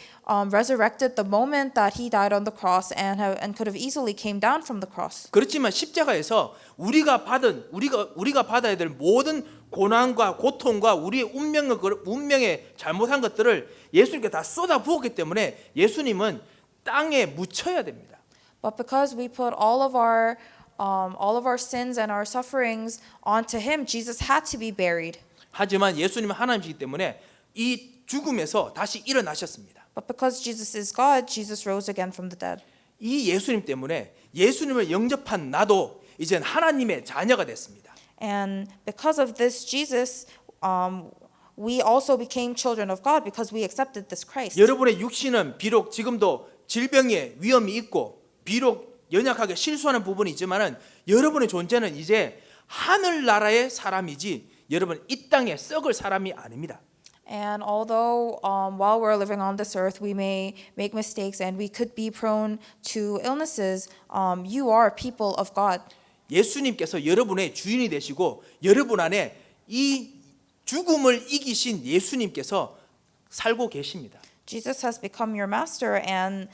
resurrected the moment that he died on the cross and could have easily came down from the cross. 그렇지만 십자가에서 우리가 받아야 될 모든 고난과 고통과 우리의 운명에 잘못한 것들을 예수님께 다 쏟아 부었기 때문에 예수님은 땅에 묻혀야 됩니다. But because we put all of our sins and our sufferings onto him, Jesus had to be buried. 하지만 예수님은 하나님이시기 때문에 이 죽음에서 다시 일어나셨습니다. But because Jesus is God, Jesus rose again from the dead. 이 예수님 때문에 예수님을 영접한 나도 이젠 하나님의 자녀가 됐습니다. And because of this Jesus, we also became children of God because we accepted this Christ. 여러분의 육신은 비록 지금도 질병의 위험이 있고 비록 연약하게 실수하는 부분이 있지만은 여러분의 존재는 이제 하늘나라의 사람이지 여러분 이 땅에 썩을 사람이 아닙니다. And although while we're living on this earth, we may make mistakes and we could be prone to illnesses, you are people of God. 예수님께서 여러분의 주인이 되시고 여러분 안에 이 죽음을 이기신 예수님께서 살고 계십니다. Jesus has become your master, and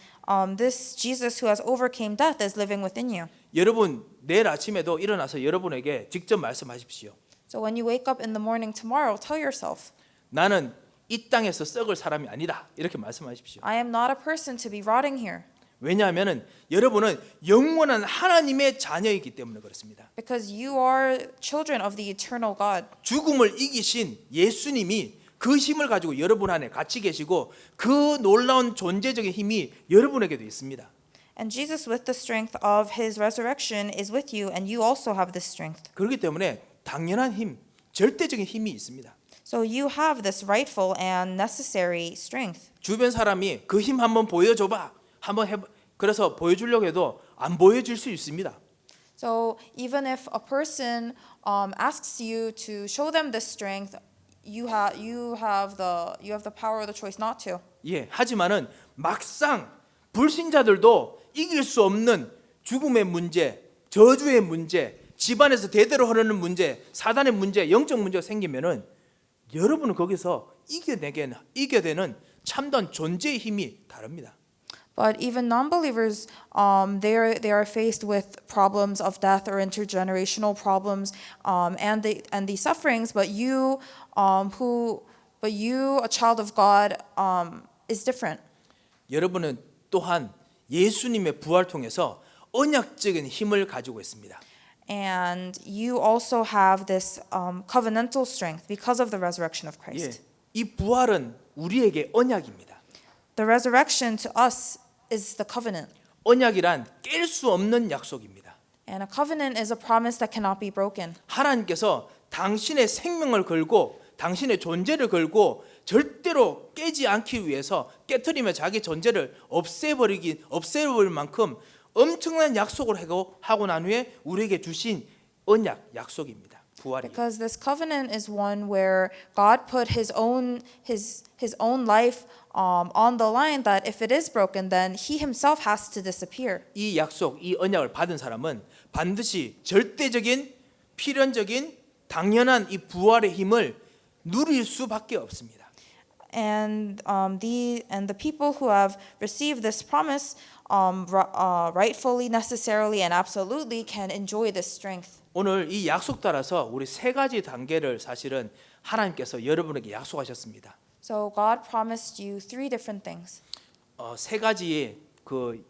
this Jesus who has overcame death is living within you. 여러분 내일 아침에도 일어나서 여러분에게 직접 말씀하십시오. So when you wake up in the morning tomorrow, tell yourself, 나는 이 땅에서 썩을 사람이 아니다. 이렇게 말씀하십시오. I am not a person to be rotting here. 왜냐하면은 여러분은 영원한 하나님의 자녀이기 때문에 그렇습니다. Because you are children of the eternal God. 죽음을 이기신 예수님이 그 힘을 가지고 여러분 안에 같이 계시고 그 놀라운 존재적인 힘이 여러분에게도 있습니다. And Jesus, with the strength of his resurrection, is with you, and you also have this strength. 그렇기 때문에 당연한 힘, 절대적인 힘이 있습니다. So you have this rightful and necessary strength. 주변 사람이 그 힘 한번 보여줘봐, 한번 해. 그래서 보여주려고 해도 안 보여줄 수 있습니다. So even if a person asks you to show them this strength, you have the power or the choice not to. 예, 하지만은 막상 불신자들도 이길 수 없는 죽음의 문제, 저주의 문제, 집안에서 대대로 흐르는 문제, 사단의 문제, 영적 문제가 생기면은 여러분은 거기서 이겨내는 참된 존재의 힘이 다릅니다. But even non-believers, they are faced with problems of death or intergenerational problems, and the sufferings. But you, a child of God, is different. 여러분은 또한 예수님의 부활 통해서 언약적인 힘을 가지고 있습니다. And you also have this covenantal strength because of the resurrection of Christ. 예, 이 부활은 우리에게 언약입니다. The resurrection to us is the covenant. 언약이란 깰 수 없는 약속입니다. And a covenant is a promise that cannot be broken. 하나님께서 당신의 생명을 걸고 당신의 존재를 걸고 절대로 깨지 않기 위해서 깨트리며 자기 존재를 없애버릴 만큼 엄청난 약속을 하고 난 후에 우리에게 주신 언약 약속입니다. 부활입니다. Because this covenant is one where God put his own life on the line that if it is broken, then he himself has to disappear. 이 약속, 이 언약을 받은 사람은 반드시 절대적인 필연적인 당연한 이 부활의 힘을 누릴 수밖에 없습니다. And the people who have received this promise rightfully, necessarily, and absolutely can enjoy this strength. 오늘 이 약속 따라서 우리 세 가지 단계를 사실은 하나님께서 여러분에게 약속하셨습니다. So God promised you three different things. 세 가지의 그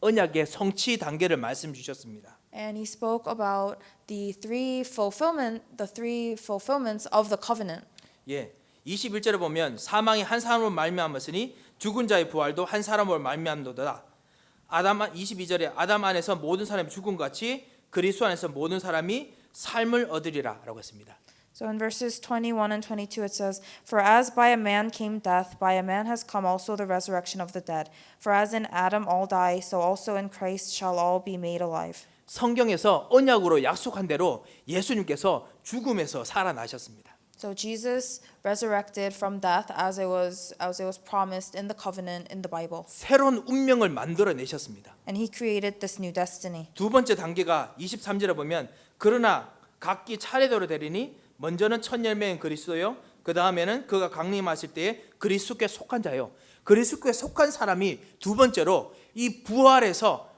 언약의 성취 단계를 말씀 주셨습니다. And he spoke about the three fulfillments of the covenant. 예, 21절에 보면 사망이 한 사람으로 말미암았으니 죽은 자의 부활도 한 사람으로 말미암도다. 22절에 아담 안에서 모든 사람이 죽은 것 같이 그리스도 안에서 모든 사람이 삶을 얻으리라라고 했습니다. So in verses 21 and 22 it says, For as by a man came death, by a man has come also the resurrection of the dead. For as in Adam all die, so also in Christ shall all be made alive. 성경에서 언약으로 약속한 대로 예수님께서 죽음에서 살아나셨습니다. So Jesus resurrected from death as it was promised in the covenant in the Bible. 새로운 운명을 만들어 내셨습니다. And he created this new destiny. 두 번째 단계가 23절에 보면 그러나 각기 차례대로 되리니 먼저는 첫 열매인 그리스도요. 그 다음에는 그가 강림하실 때에 그리스도께 속한 자요. 그리스도께 속한 사람이 두 번째로 이 부활에서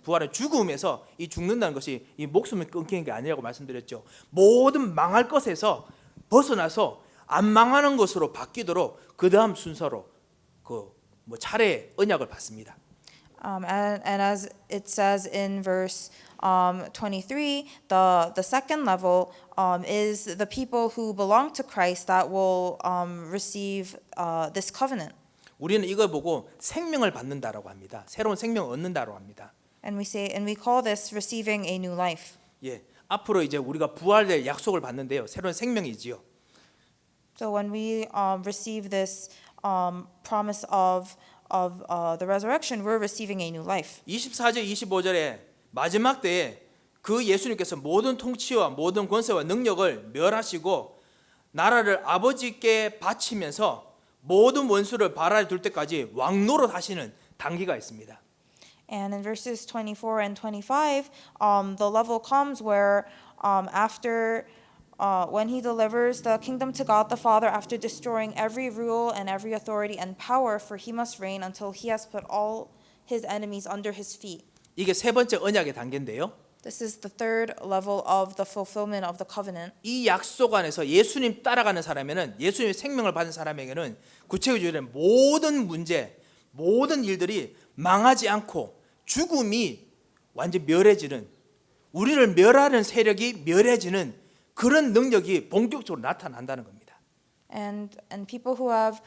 부활의 죽음에서 이 죽는다는 것이 이 목숨이 끊기는 게 아니라고 말씀드렸죠. 모든 망할 것에서 벗어나서 안 망하는 것으로 바뀌도록 그 다음 순서로 차례 언약을 받습니다. And as it says in verse 23, the second level is the people who belong to Christ that will receive this covenant. 우리는 이걸 보고 생명을 받는다라고 합니다. 새로운 생명을 얻는다라고 합니다. And we call this receiving a new life. 예, 앞으로 이제 우리가 부활될 약속을 받는데요. 새로운 생명이지요. So when we receive this promise of the resurrection, we're receiving a new life. 24절 25절에 마지막 때에 그 예수님께서 모든 통치와 모든 권세와 능력을 멸하시고 나라를 아버지께 바치면서 모든 원수를 발 아래 둘 때까지 왕노릇 하시는 단계가 있습니다. And in verses 24 and 25, the level comes where when he delivers the kingdom to God the Father after destroying every rule and every authority and power, for he must reign until he has put all his enemies under his feet. 이게 세 번째 언약의 단계인데요. This is the third level of the fulfillment of the covenant. 이 약속 안에서 예수님 따라가는 사람에는 예수님의 생명을 받은 사람에게는 구체적으로 모든 문제, 모든 일들이 망하지 않고 죽음이 완전 멸해지는 우리를 멸하는 세력이 멸해지는 그런 능력이 본격적으로 나타난다는 겁니다. And people who have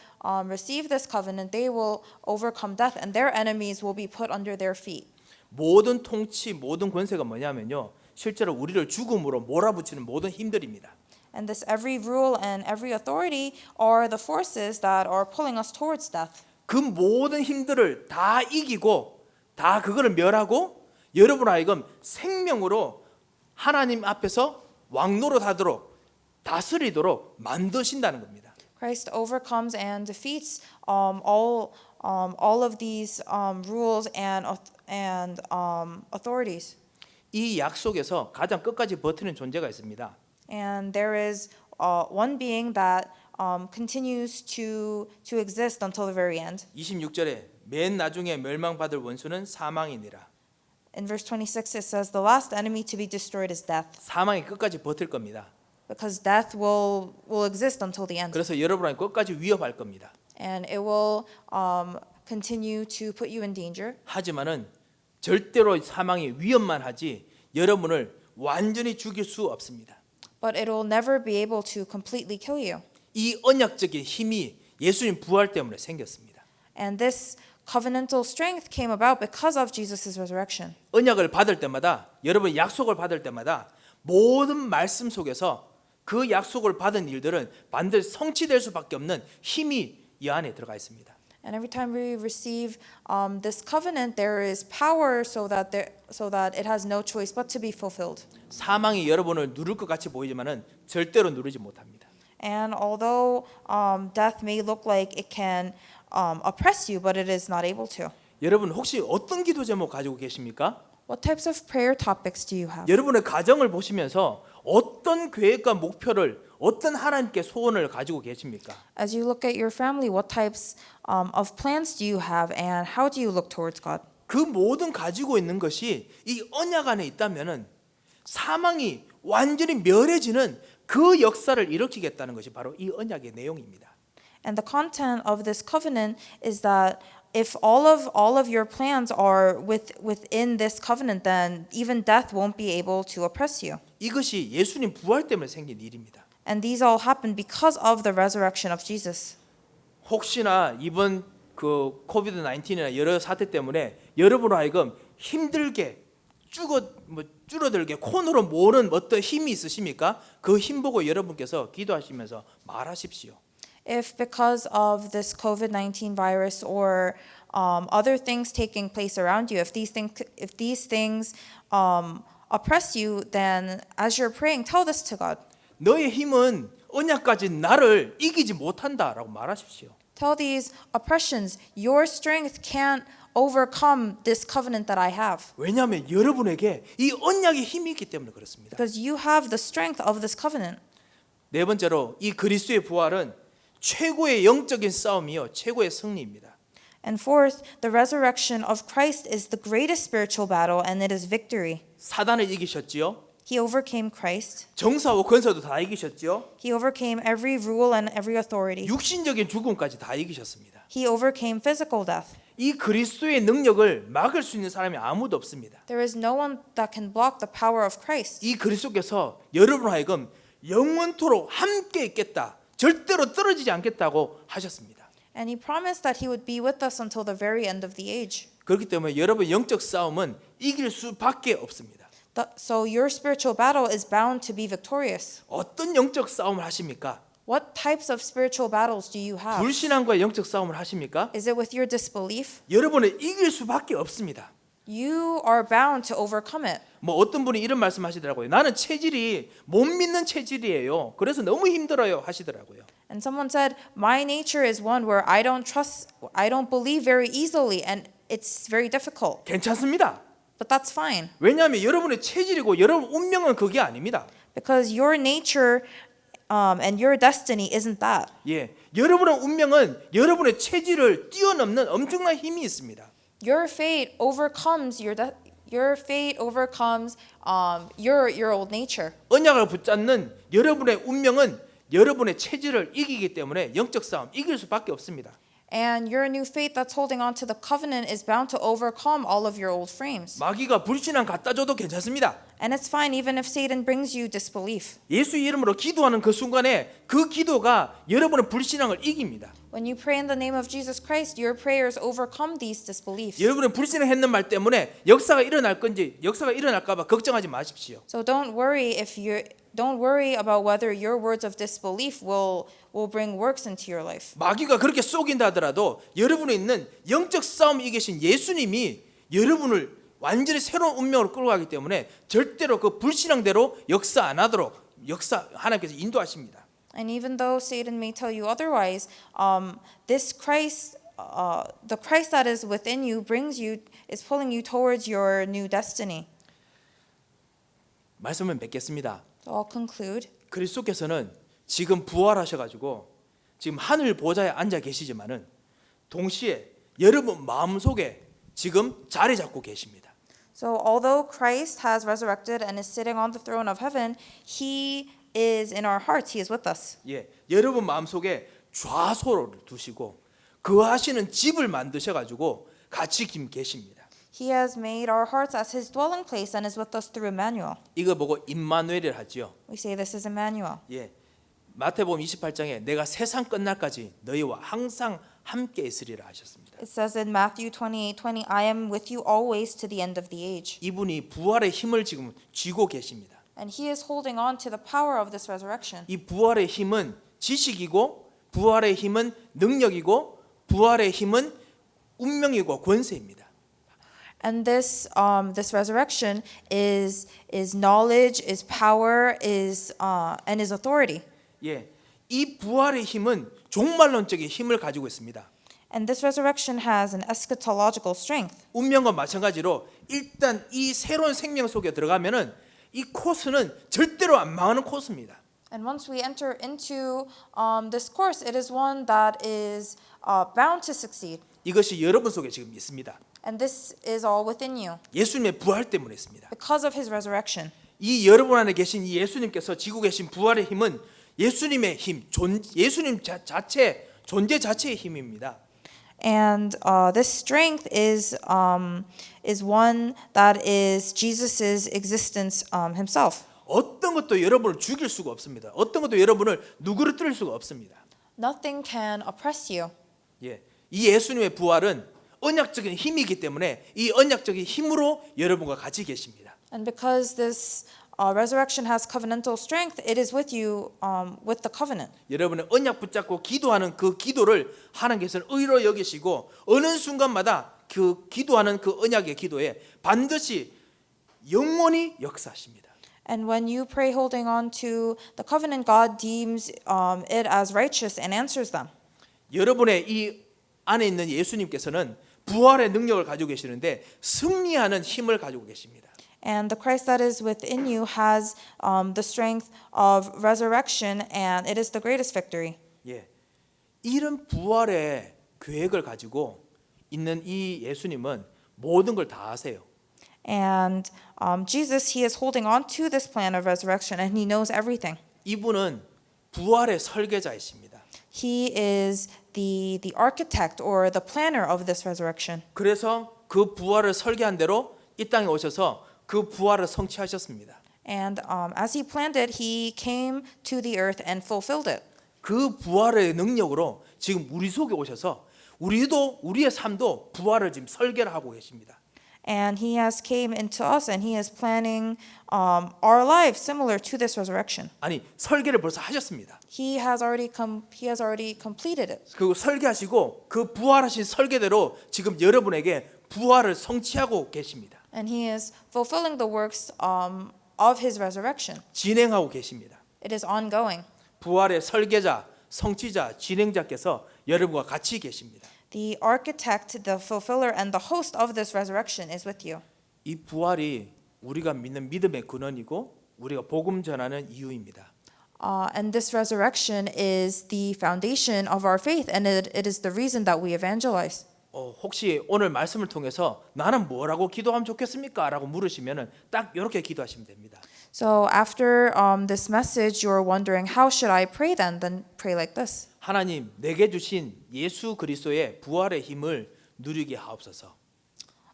received this covenant, they will overcome death, and their enemies will be put under their feet. 모든 통치, 모든 권세가 뭐냐면요. 실제로 우리를 죽음으로 몰아붙이는 모든 힘들입니다. And this every rule and every authority are the forces that are pulling us towards death. 그 모든 힘들을 다 이기고 다 그거를 멸하고 여러분 하여금 생명으로 하나님 앞에서 왕노릇하도록 다스리도록 만드신다는 겁니다. Christ overcomes and defeats all of these rules and authorities. 이 약속에서 가장 끝까지 버티는 존재가 있습니다. And there is one being that continues to exist until the very end. 26절에 맨 나중에 멸망받을 원수는 사망이니라. In verse 26 it says the last enemy to be destroyed is death, 사망이 끝까지 버틸 겁니다. because death will exist until the end. 그래서 여러분을 끝까지 위협할 겁니다. And it will continue to put you in danger. 하지만은 절대로 사망이 위험만 하지 여러분을 완전히 죽일 수 없습니다. But it will never be able to completely kill you. 이 언약적인 힘이 예수님 부활 때문에 생겼습니다. And this covenantal strength came about because of Jesus' resurrection. 언약을 받을 때마다 여러분 약속을 받을 때마다 모든 말씀 속에서 그 약속을 받은 일들은 반드시 성취될 수밖에 없는 힘이 이 안에 들어가 있습니다. And every time we receive this covenant, there is power so that it has no choice but to be fulfilled. 사망이 여러분을 누를 것 같이 보이지만은 절대로 누르지 못합니다. And although death may look like it can oppress you, but it is not able to. 여러분 혹시 어떤 기도 제목 가지고 계십니까? What types of prayer topics do you have? 여러분의 가정을 보시면서 어떤 계획과 목표를 어떤 하나님께 소원을 가지고 계십니까? As you look at your family, what types of plans do you have and how do you look towards God? 그 모든 가지고 있는 것이 이 언약 안에 있다면은 사망이 완전히 멸해지는 그 역사를 일으키겠다는 것이 바로 이 언약의 내용입니다. And the content of this covenant is that if all of your plans are within this covenant, then even death won't be able to oppress you. 이것이 예수님 부활 때문에 생긴 일입니다. And these all happened because of the resurrection of Jesus. 혹시나 이번 그 코비드 19이나 여러 사태 때문에 여러분으로 하여금 힘들게 줄어들게 코너로 모는 어떤 힘이 있으십니까? 그 힘 보고 여러분께서 기도하시면서 말하십시오. If because of this COVID-19 virus or other things taking place around you, if these things oppress you, then as you're praying, tell this to God. 너의 힘은 언약까지 나를 이기지 못한다라고 말하십시오. Tell these oppressions, your strength can't overcome this covenant that I have. 왜냐하면 여러분에게 이 언약의 힘이 있기 때문에 그렇습니다. Because you have the strength of this covenant. 네 번째로 이 그리스도의 부활은 최고의 영적인 싸움이요 최고의 승리입니다. And fourth, the resurrection of Christ is the greatest spiritual battle and it is victory. 사단을 이기셨지요. He overcame Christ. 정사와 권세도 다 이기셨지요. He overcame every rule and every authority. 육신적인 죽음까지 다 이기셨습니다. He overcame physical death. 이 그리스도의 능력을 막을 수 있는 사람이 아무도 없습니다. There is no one that can block the power of Christ. 이 그리스도께서 여러분 하여금 영원토록 함께 있겠다. 절대로 떨어지지 않겠다고 하셨습니다. And he promised that he would be with us until the very end of the age. 그렇기 때문에 여러분 영적 싸움은 이길 수밖에 없습니다. So your spiritual battle is bound to be victorious. 어떤 영적 싸움을 하십니까? What types of spiritual battles do you have? 불신앙과 영적 싸움을 하십니까? Is it with your disbelief? 여러분은 이길 수밖에 없습니다. You are bound to overcome it. 뭐 어떤 분이 이런 말씀하시더라고요. 나는 체질이 못 믿는 체질이에요. 그래서 너무 힘들어요 하시더라고요. And someone said, "My nature is one where I don't believe very easily, and it's very difficult." 괜찮습니다. But that's fine 왜냐하면 여러분의 체질이고 여러분 운명은 그게 아닙니다. because your nature and your destiny isn't that. 예, 여러분의 운명은 여러분의 체질을 뛰어넘는 엄청난 힘이 있습니다. Your fate overcomes your fate overcomes your old nature. 언약을 붙잡는 여러분의 운명은 여러분의 체질을 이기기 때문에 영적 싸움 이길 수밖에 없습니다. And your new faith that's holding on to the covenant is bound to overcome all of your old frames. 마귀가 불신앙 갖다 줘도 괜찮습니다. And it's fine even if Satan brings you disbelief. 예수 이름으로 기도하는 그 순간에 그 기도가 여러분의 불신앙을 이깁니다. When you pray in the name of Jesus Christ, your prayers overcome these disbeliefs. 여러분의 불신앙했는 말 때문에 역사가 일어날 건지 역사가 일어날까 봐 걱정하지 마십시오. So don't worry about whether your words of disbelief will bring works into your life. 마귀가 그렇게 쏘긴다 하더라도 여러분에 있는 영적 싸움 이기신 예수님이 여러분을 완전히 새로운 운명으로 끌고 가기 때문에 절대로 그 불신앙대로 역사 안 하도록 하나님께서 인도하십니다. And even though Satan may tell you otherwise, this Christ, the Christ that is within you is pulling you towards your new destiny. 말씀을 맺겠습니다. So I'll conclude. 그리스도께서는 지금 부활하셔가지고 지금 하늘 보좌에 앉아 계시지만은 동시에 여러분 마음속에 지금 자리 잡고 계십니다. So although Christ has resurrected and is sitting on the throne of heaven, he is in our hearts. He is with us. 예, 여러분 마음속에 좌소를 두시고 거하시는 집을 만드셔가지고 같이 계십니다. He has made our hearts as his dwelling place and is with us through Emmanuel. 이거 보고 임마누엘을 하지요. We say this is Emmanuel. 예, 마태복음 28장에 내가 세상 끝날까지 너희와 항상 함께 있으리라 하셨습니다. It says in Matthew 28:20, I am with you always to the end of the age. 이분이 부활의 힘을 지금 쥐고 계십니다. And he is holding on to the power of this resurrection. 이 부활의 힘은 지식이고 부활의 힘은 능력이고 부활의 힘은 운명이고 권세입니다. And this resurrection is knowledge, is power, and is authority. 예, 이 부활의 힘은 종말론적인 힘을 가지고 있습니다. And this resurrection has an eschatological strength. 운명과 마찬가지로 일단 이 새로운 생명 속에 들어가면은 이 코스는 절대로 안 망하는 코스입니다. And once we enter into this course, it is one that is bound to succeed. 이것이 여러분 속에 지금 있습니다. And this is all within you 예수님의 부활 때문에 있습니다. because of his resurrection. 이 여러분 안에 계신 이 예수님께서 지고 계신 부활의 힘은 예수님의 힘, 예수님 자체, 존재 자체의 힘입니다. And this strength is one that is Jesus's existence himself. 어떤 것도 여러분을 죽일 수가 없습니다. 어떤 것도 여러분을 누그러뜨릴 수가 없습니다. Nothing can oppress you. 예, 이 예수님의 부활은 언약적인 힘이기 때문에 이 언약적인 힘으로 여러분과 같이 계십니다. And because this resurrection has covenantal strength, it is with you with the covenant. 여러분의 언약 붙잡고 기도하는 그 기도를 하나님께서는 의로 여기시고 어느 순간마다 그 기도하는 그 언약의 기도에 반드시 영원히 역사하십니다. And when you pray holding on to the covenant, God deems it as righteous and answers them. 여러분의 이 안에 있는 예수님께서는 부활의 능력을 가지고 계시는데 승리하는 힘을 가지고 계십니다. And the Christ that is within you has the strength of resurrection, and it is the greatest victory. 예, 이런 부활의 계획을 가지고 있는 이 예수님은 모든 걸 다 아세요. And Jesus, he is holding on to this plan of resurrection, and he knows everything. 이분은 부활의 설계자이십니다. He is the architect or the planner of this resurrection. 그래서 그 부활을 설계한 대로 이 땅에 오셔서 그 부활을 성취하셨습니다. And as he planned it, he came to the earth and fulfilled it. 그 부활의 능력으로 지금 우리 속에 오셔서 우리의 삶도 부활을 지금 설계를 하고 계십니다. And he has came into us, and he is planning our lives similar to this resurrection. 아니 설계를 벌써 하셨습니다. He has already completed it. 그리고 설계하시고 그 부활하신 설계대로 지금 여러분에게 부활을 성취하고 계십니다. And he is fulfilling the works of his resurrection. 진행하고 계십니다. It is ongoing. 부활의 설계자, 성취자, 진행자께서 여러분과 같이 계십니다. The architect, the fulfiller, and the host of this resurrection is with you. 이 부활이 우리가 믿는 믿음의 근원이고 우리가 복음 전하는 이유입니다. And this resurrection is the foundation of our faith, and it is the reason that we evangelize. 혹시 오늘 말씀을 통해서 나는 뭐라고 기도하면 좋겠습니까? 라고 물으시면 딱 이렇게 기도하시면 됩니다. So after this message, you're wondering, how should I pray then? Then pray like this. 하나님 내게 주신 예수 그리스도의 부활의 힘을 누리게 하옵소서.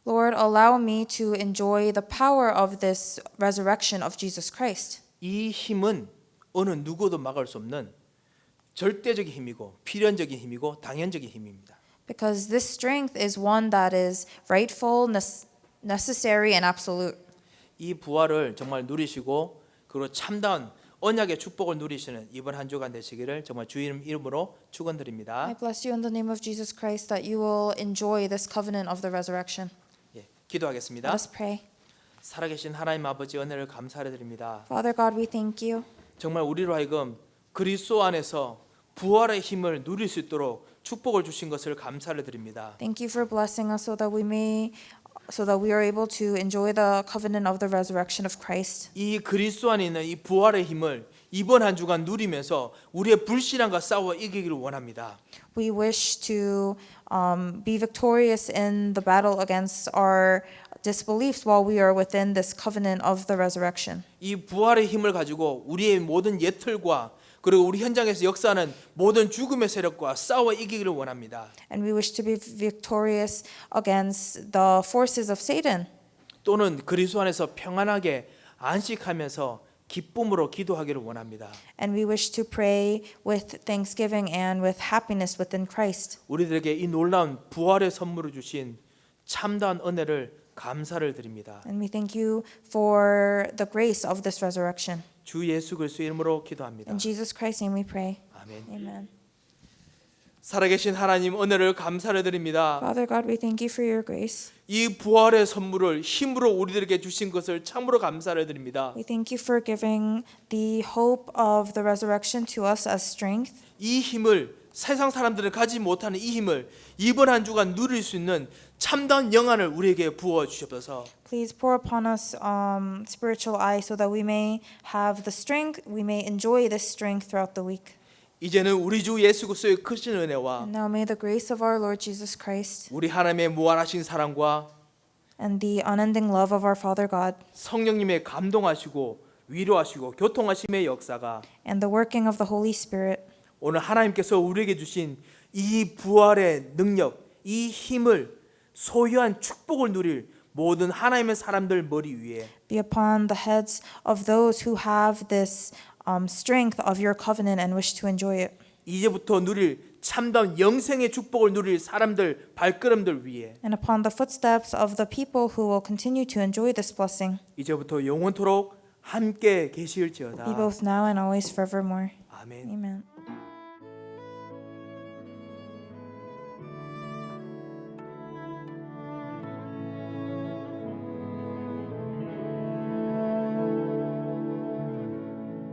Lord, allow me to enjoy the power of this resurrection of Jesus Christ. 이 힘은 어느 누구도 막을 수 없는 절대적인 힘이고 필연적인 힘이고 당연적인 힘입니다. Because this strength is one that is rightful, necessary, and absolute. 이 부활을 정말 누리시고 그리고 참다운 언약의 축복을 누리시는 이번 한 주간 되시기를 정말 주님 이름으로 축원드립니다. I bless you in the name of Jesus Christ that you will enjoy this covenant of the resurrection. 예, 기도하겠습니다. Let us pray. 살아계신 하나님 아버지 은혜를 감사를 드립니다. Father God, we thank you. 정말 우리로 하여금 그리스도 안에서 부활의 힘을 누릴 수 있도록 축복을 주신 것을 감사를 드립니다. Thank you for blessing us so that we are able to enjoy the covenant of the resurrection of Christ. 이 그리스도 안에 있는 이 부활의 힘을 이번 한 주간 누리면서 우리의 불신앙과 싸워 이기기를 원합니다. We wish to be victorious in the battle against our disbeliefs while we are within this covenant of the resurrection. 이 부활의 힘을 가지고 우리의 모든 옛틀과 그리고 우리 현장에서 역사하는 모든 죽음의 세력과 싸워 이기기를 원합니다. And we wish to be victorious against the forces of Satan. 또는 그리스도 안에서 평안하게 안식하면서 기쁨으로 기도하기를 원합니다. And we wish to pray with thanksgiving and with happiness within Christ. 우리들에게 이 놀라운 부활의 선물을 주신 참다운 은혜를 감사를 드립니다. And we thank you for the grace of this resurrection. 주 예수 그리스도 이름으로 기도합니다. In Jesus Christ's name we pray. 아멘. Amen. 살아계신 하나님 은혜를 감사를 드립니다. Father God, we thank you for your grace. 이 부활의 선물을 힘으로 우리들에게 주신 것을 참으로 감사를 드립니다. We thank you for giving the hope of the resurrection to us as strength. 이 힘을 세상 사람들은 가지 못하는 이 힘을 이번 한 주간 누릴 수 있는 참다운 영안을 우리에게 부어 주시옵소서. Please pour upon us spiritual eyes so that we may have the strength, we may enjoy this strength throughout the week. 이제는 우리 주 예수 그리스도의 크신 은혜와 And now may the grace of our Lord Jesus Christ 우리 하나님의 무한하신 사랑과 and the unending love of our Father God 성령님의 감동하시고 위로하시고 교통하심의 역사가 and the working of the Holy Spirit 오늘 하나님께서 우리에게 주신 이 부활의 능력, 이 힘을 소유한 축복을 누릴 모든 하나님의 사람들 머리 위에 be upon the heads of those who have this strength of your covenant and wish to enjoy it. 이제부터 누릴 참다운 영생의 축복을 누릴 사람들 발걸음들 위에 And upon the footsteps of the people who will continue to enjoy this blessing, 이제부터 영원토록 함께 계실지어다. be both now and always forevermore. 아멘. Amen.